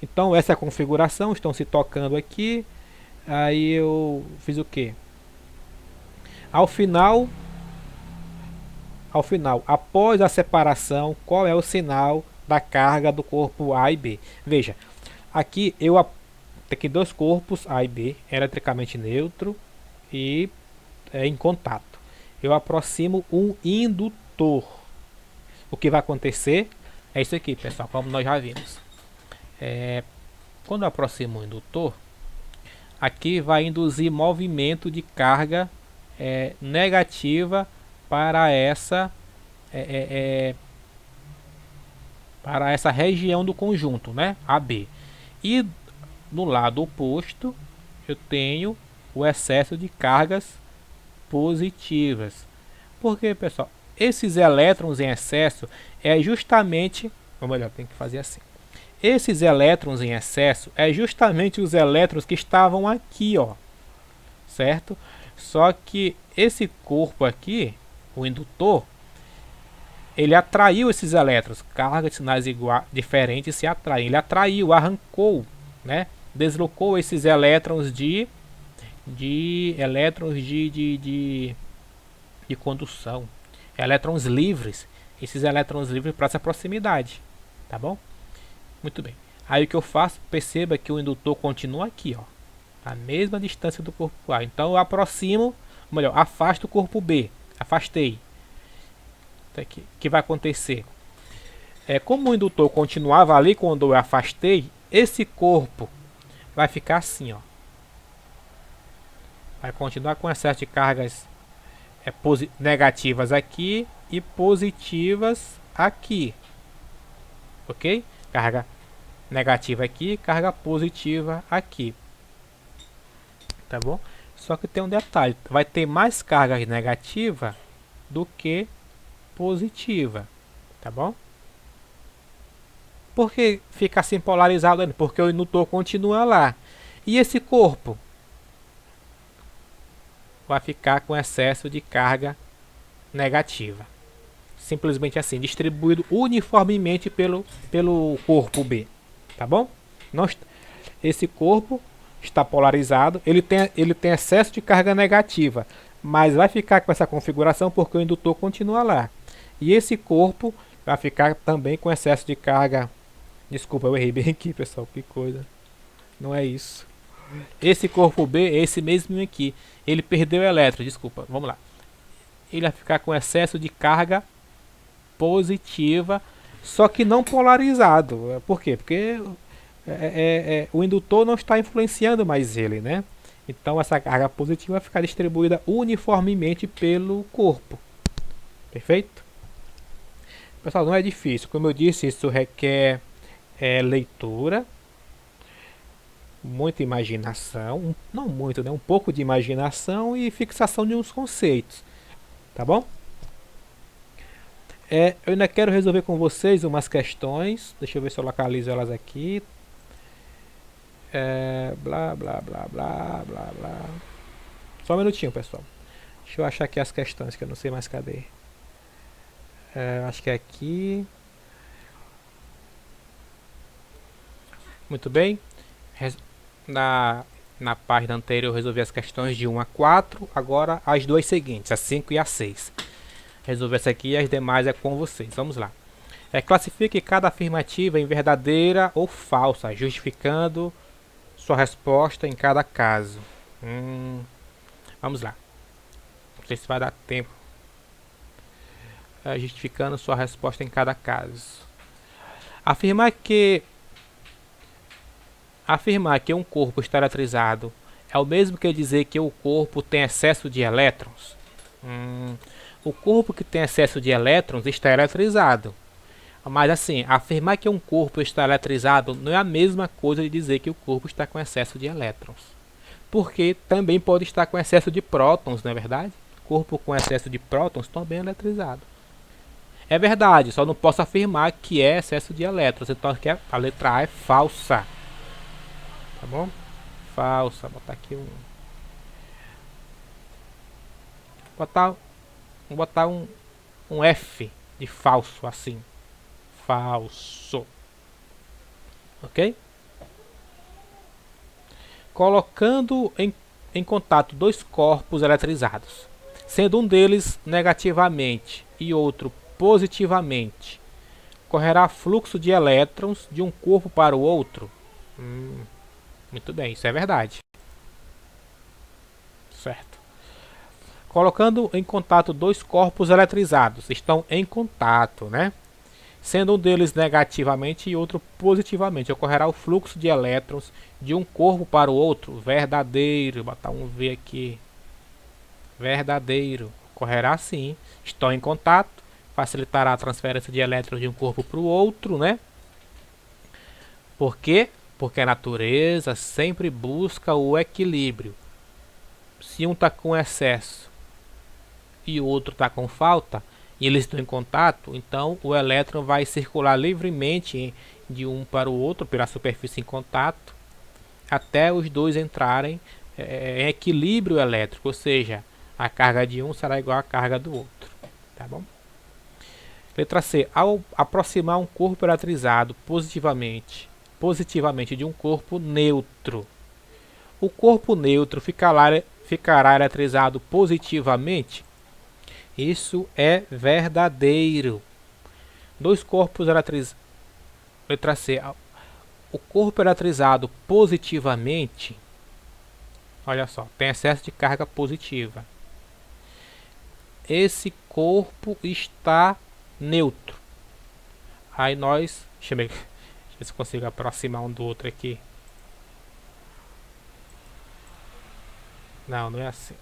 Speaker 1: Então essa é a configuração, estão se tocando aqui. Aí eu fiz o quê? Ao final, após a separação, qual é o sinal da carga do corpo A e B? Veja, aqui eu tenho aqui dois corpos A e B, eletricamente neutro e em contato. Eu aproximo um indutor. O que vai acontecer é isso aqui, pessoal, como nós já vimos. Quando eu aproximo o indutor, aqui vai induzir movimento de carga negativa para essa região do conjunto, né, AB. E no lado oposto eu tenho o excesso de cargas positivas. Porque, pessoal, esses elétrons em excesso é justamente, ou melhor, tem que fazer assim. Esses elétrons em excesso é justamente os elétrons que estavam aqui, ó, certo? Só que esse corpo aqui, o indutor, ele atraiu esses elétrons, cargas de sinais diferentes se atraem. Ele atraiu, arrancou, né? Deslocou esses elétrons de condução, elétrons livres, esses elétrons livres para essa proximidade, tá bom? Muito bem. Aí o que eu faço? Perceba que o indutor continua aqui, ó, a mesma distância do corpo A. Então eu aproximo, melhor, afasto o corpo B, afastei. O que vai acontecer? Como o indutor continuava ali quando eu afastei, esse corpo vai ficar assim, ó. Vai continuar com excesso de cargas negativas aqui e positivas aqui, ok? Carga negativa aqui, carga positiva aqui, tá bom? Só que tem um detalhe, vai ter mais carga negativa do que positiva, tá bom? Por que fica assim polarizado ainda? Porque o indutor continua lá. E esse corpo vai ficar com excesso de carga negativa. Simplesmente assim, distribuído uniformemente pelo corpo B, tá bom? Esse corpo está polarizado, ele tem excesso de carga negativa, mas vai ficar com essa configuração porque o indutor continua lá. E esse corpo vai ficar também com excesso de carga. Desculpa, eu errei bem aqui, pessoal, que coisa. Não é isso. Esse corpo B é esse mesmo aqui. Ele perdeu elétron, desculpa, vamos lá. Ele vai ficar com excesso de carga positiva, só que não polarizado. Por quê? Porque o indutor não está influenciando mais ele, né? Então essa carga positiva vai ficar distribuída uniformemente pelo corpo. Perfeito? Pessoal, não é difícil. Como eu disse, isso requer leitura, muita imaginação, não muito, né? Um pouco de imaginação e fixação de uns conceitos, tá bom? Eu ainda quero resolver com vocês umas questões. Deixa eu ver se eu localizo elas aqui. Blá, blá, blá, blá, blá, blá. Só um minutinho, pessoal. Deixa eu achar aqui as questões, que eu não sei mais cadê. Acho que é aqui. Muito bem. Na página anterior eu resolvi as questões de 1 a 4. Agora as duas seguintes, a 5 e a 6. Resolver essa aqui e as demais é com vocês. Vamos lá. Classifique cada afirmativa em verdadeira ou falsa, justificando sua resposta em cada caso. Vamos lá. Não sei se vai dar tempo. Justificando sua resposta em cada caso. Afirmar que um corpo está eletrizado é o mesmo que dizer que o corpo tem excesso de elétrons? O corpo que tem excesso de elétrons está eletrizado. Mas assim, afirmar que um corpo está eletrizado não é a mesma coisa de dizer que o corpo está com excesso de elétrons. Porque também pode estar com excesso de prótons, não é verdade? Corpo com excesso de prótons também é eletrizado. É verdade, só não posso afirmar que é excesso de elétrons. Então aqui a letra A é falsa. Tá bom? Falsa. Vou botar aqui vou botar um F de falso assim. Falso. Ok? Colocando em contato dois corpos eletrizados, sendo um deles negativamente e outro positivamente, correrá fluxo de elétrons de um corpo para o outro? Muito bem, isso é verdade. Certo. Colocando em contato dois corpos eletrizados, estão em contato, né? sendo um deles negativamente e outro positivamente. Ocorrerá o fluxo de elétrons de um corpo para o outro. Verdadeiro. Vou botar um V aqui. Verdadeiro. Ocorrerá sim. Estão em contato. Facilitará a transferência de elétrons de um corpo para o outro, né? Por quê? Porque a natureza sempre busca o equilíbrio. Se um está com excesso e o outro está com falta, e eles estão em contato, então o elétron vai circular livremente de um para o outro pela superfície em contato, até os dois entrarem em equilíbrio elétrico, ou seja, a carga de um será igual à carga do outro. Tá bom? Letra C. Ao aproximar um corpo eletrizado positivamente de um corpo neutro, o corpo neutro ficará eletrizado positivamente? Isso é verdadeiro. Dois corpos eletrizados. Letra C. O corpo eletrizado positivamente, olha só, tem excesso de carga positiva. Esse corpo está neutro. Aí nós, deixa eu ver se eu consigo aproximar um do outro aqui. Não, não é assim.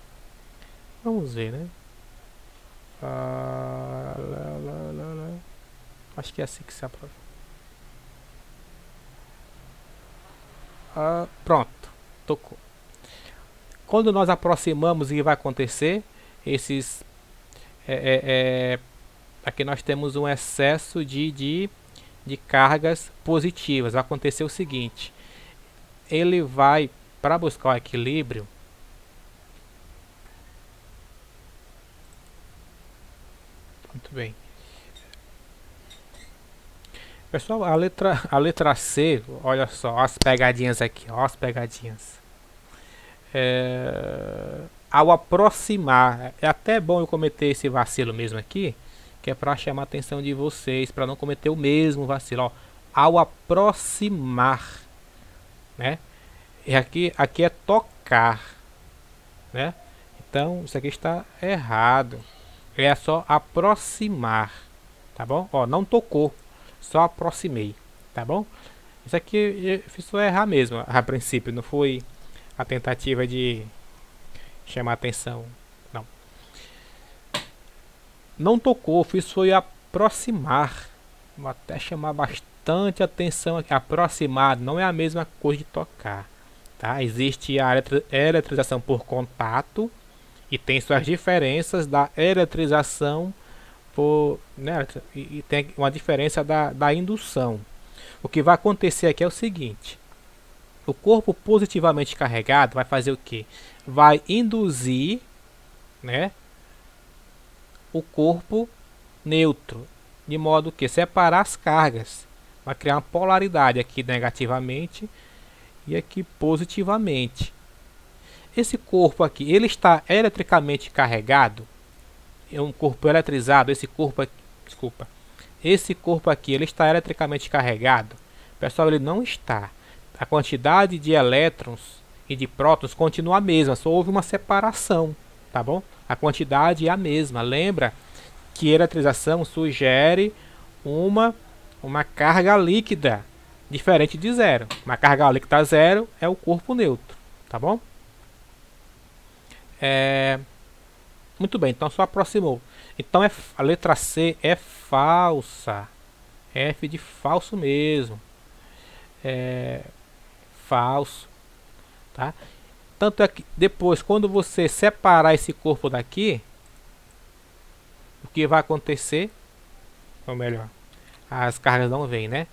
Speaker 1: Vamos ver, né? Acho que é assim que se aproxima. Pronto, tocou. Quando nós aproximamos, o que vai acontecer? Aqui nós temos um excesso de cargas positivas. Vai acontecer o seguinte: ele vai, para buscar o equilíbrio, muito bem. Pessoal, a letra C, olha só, as pegadinhas aqui, ó, as pegadinhas. Ao aproximar, é até bom eu cometer esse vacilo mesmo aqui, que é para chamar a atenção de vocês, para não cometer o mesmo vacilo. Ó, ao aproximar, né? E aqui é tocar, né? Então isso aqui está errado. É só aproximar, tá bom? Ó, não tocou, só aproximei, tá bom? Isso aqui eu fiz só errar mesmo, a princípio, não foi a tentativa de chamar atenção, não. Não tocou, fiz foi aproximar. Vou até chamar bastante atenção aqui. Aproximar não é a mesma coisa de tocar, tá? Existe a eletrização por contato e tem suas diferenças da eletrização por, né, e tem uma diferença da indução. O que vai acontecer aqui é o seguinte: o corpo positivamente carregado vai fazer o que? Vai induzir, né, o corpo neutro, de modo que separar as cargas. Vai criar uma polaridade aqui negativamente e aqui positivamente. Esse corpo aqui, ele está eletricamente carregado? É um corpo eletrizado, esse corpo aqui, ele está eletricamente carregado? Pessoal, ele não está. A quantidade de elétrons e de prótons continua a mesma, só houve uma separação, tá bom? A quantidade é a mesma. Lembra que eletrização sugere uma carga líquida diferente de zero. Uma carga líquida zero é o corpo neutro, tá bom? Muito bem, então só aproximou. Então a letra C é falsa. F de falso mesmo. Falso, tá? Tanto é que depois, quando você separar esse corpo daqui, o que vai acontecer? Ou melhor, as cargas não vêm, né?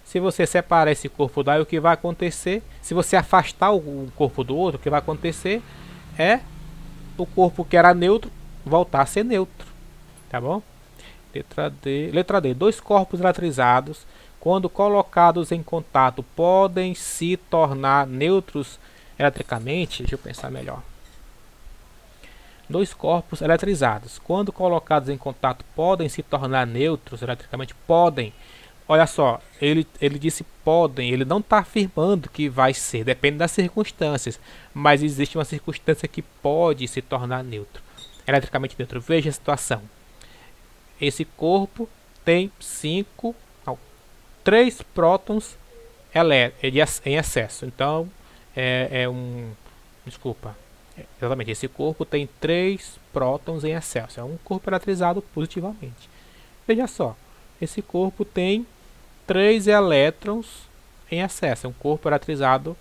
Speaker 1: Se você separar esse corpo daí, o que vai acontecer? Se você afastar o corpo do outro, o que vai acontecer é o corpo que era neutro voltar a ser neutro, tá bom? Letra D. Dois corpos eletrizados, quando colocados em contato, podem se tornar neutros eletricamente. Deixa eu pensar melhor. Dois corpos eletrizados, quando colocados em contato, podem se tornar neutros eletricamente? Podem. Olha só, ele disse podem, ele não está afirmando que vai ser, depende das circunstâncias, mas existe uma circunstância que pode se tornar neutro, eletricamente neutro. Veja a situação. Esse corpo tem 3 prótons em excesso. Então, desculpa, exatamente, esse corpo tem 3 prótons em excesso. É um corpo eletrizado positivamente. Veja só, esse corpo tem 3 elétrons em excesso. É um corpo eletrizado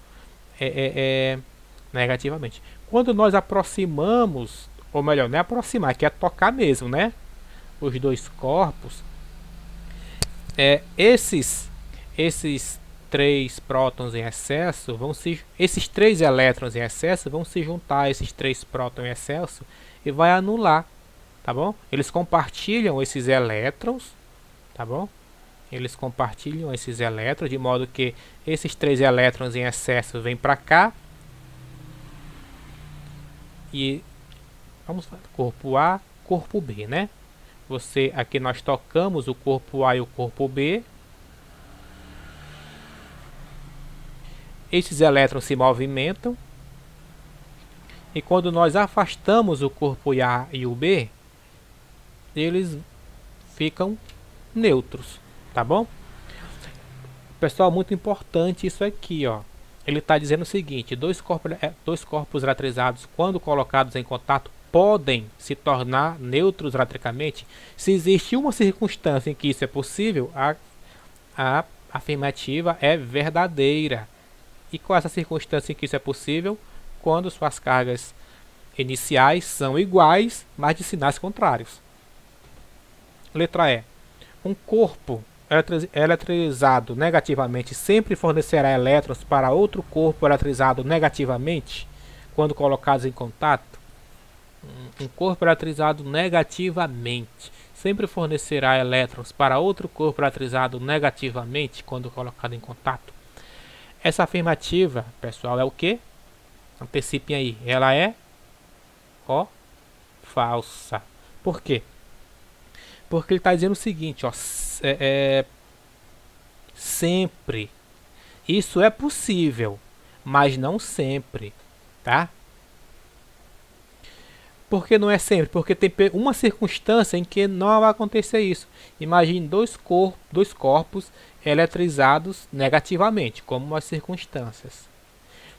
Speaker 1: negativamente. Quando nós aproximamos, ou melhor, não é aproximar, que é tocar mesmo, né? Os dois corpos, esses 3 prótons em excesso esses 3 elétrons em excesso vão se juntar a esses 3 prótons em excesso e vai anular, tá bom? Eles compartilham esses elétrons, tá bom? Eles compartilham esses elétrons de modo que esses 3 elétrons em excesso vêm para cá e vamos lá, corpo A, corpo B, né? Aqui nós tocamos o corpo A e o corpo B. Esses elétrons se movimentam. E quando nós afastamos o corpo A e o B, eles ficam neutros, tá bom? Pessoal, muito importante isso aqui, ó. Ele está dizendo o seguinte: dois corpos eletrizados, quando colocados em contato, podem se tornar neutros eletricamente. Se existe uma circunstância em que isso é possível, a afirmativa é verdadeira. E qual é essa circunstância em que isso é possível? Quando suas cargas iniciais são iguais, mas de sinais contrários. Letra E. Um corpo eletrizado negativamente sempre fornecerá elétrons para outro corpo eletrizado negativamente quando colocados em contato. Um corpo eletrizado negativamente sempre fornecerá elétrons para outro corpo eletrizado negativamente quando colocado em contato. Essa afirmativa, pessoal, é o que? Antecipem aí. Ela é falsa. Por quê? Porque ele está dizendo o seguinte, ó, sempre. Isso é possível, mas não sempre, tá? Por que não é sempre? Porque tem uma circunstância em que não vai acontecer isso. Imagine dois corpos eletrizados negativamente, como as circunstâncias.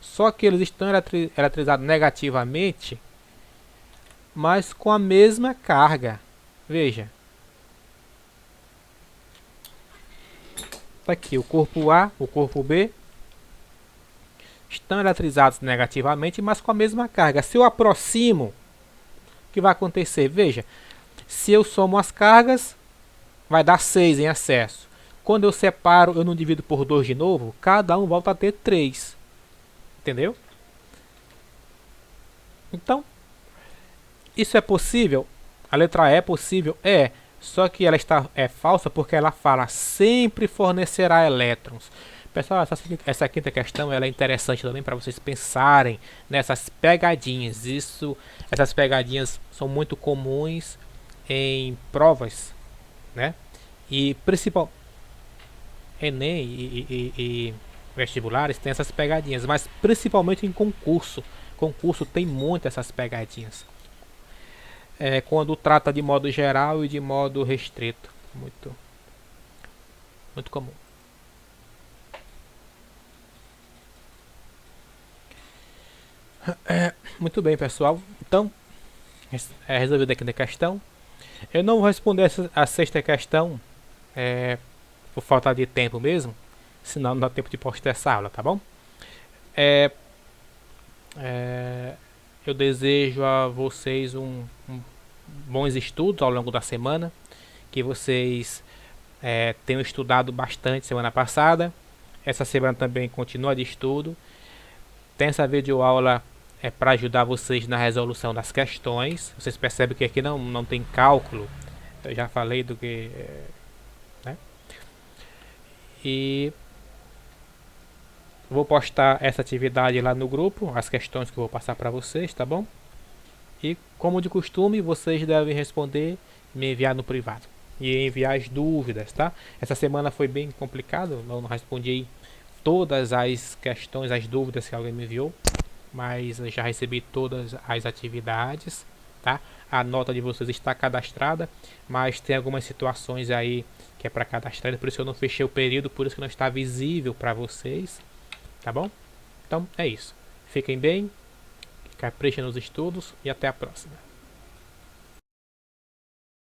Speaker 1: Só que eles estão eletrizados negativamente, mas com a mesma carga. Veja. Tá aqui o corpo A, o corpo B. Estão eletrizados negativamente, mas com a mesma carga. Se eu aproximo, o que vai acontecer? Veja, se eu somo as cargas, vai dar 6 em excesso. Quando eu separo, eu não divido por 2 de novo, cada um volta a ter 3. Entendeu? Então, isso é possível? A letra E é possível? É. Só que ela é falsa porque ela fala sempre fornecerá elétrons. Pessoal, essa quinta questão ela é interessante também para vocês pensarem nessas pegadinhas. Essas pegadinhas são muito comuns em provas, né? E principal Enem e vestibulares tem essas pegadinhas, mas principalmente em concurso. Concurso tem muito essas pegadinhas. Quando trata de modo geral e de modo restrito. Muito comum. Muito bem, pessoal. Então, resolvida aqui a questão. Eu não vou responder a sexta questão por falta de tempo mesmo, senão não dá tempo de postar essa aula, tá bom? Eu desejo a vocês bons estudos ao longo da semana, que vocês tenham estudado bastante semana passada. Essa semana também continua de estudo. Tem essa videoaula para ajudar vocês na resolução das questões. Vocês percebem que aqui não tem cálculo. Eu já falei do que... né? E vou postar essa atividade lá no grupo, as questões que eu vou passar para vocês, tá bom? E como de costume, vocês devem responder e me enviar no privado. E enviar as dúvidas, tá? Essa semana foi bem complicado, eu não respondi todas as questões, as dúvidas que alguém me enviou, mas eu já recebi todas as atividades. tá? A nota de vocês está cadastrada, mas tem algumas situações aí que é para cadastrar, por isso eu não fechei o período, por isso que não está visível para vocês, tá bom? Então é isso. Fiquem bem, caprichem nos estudos e até a próxima.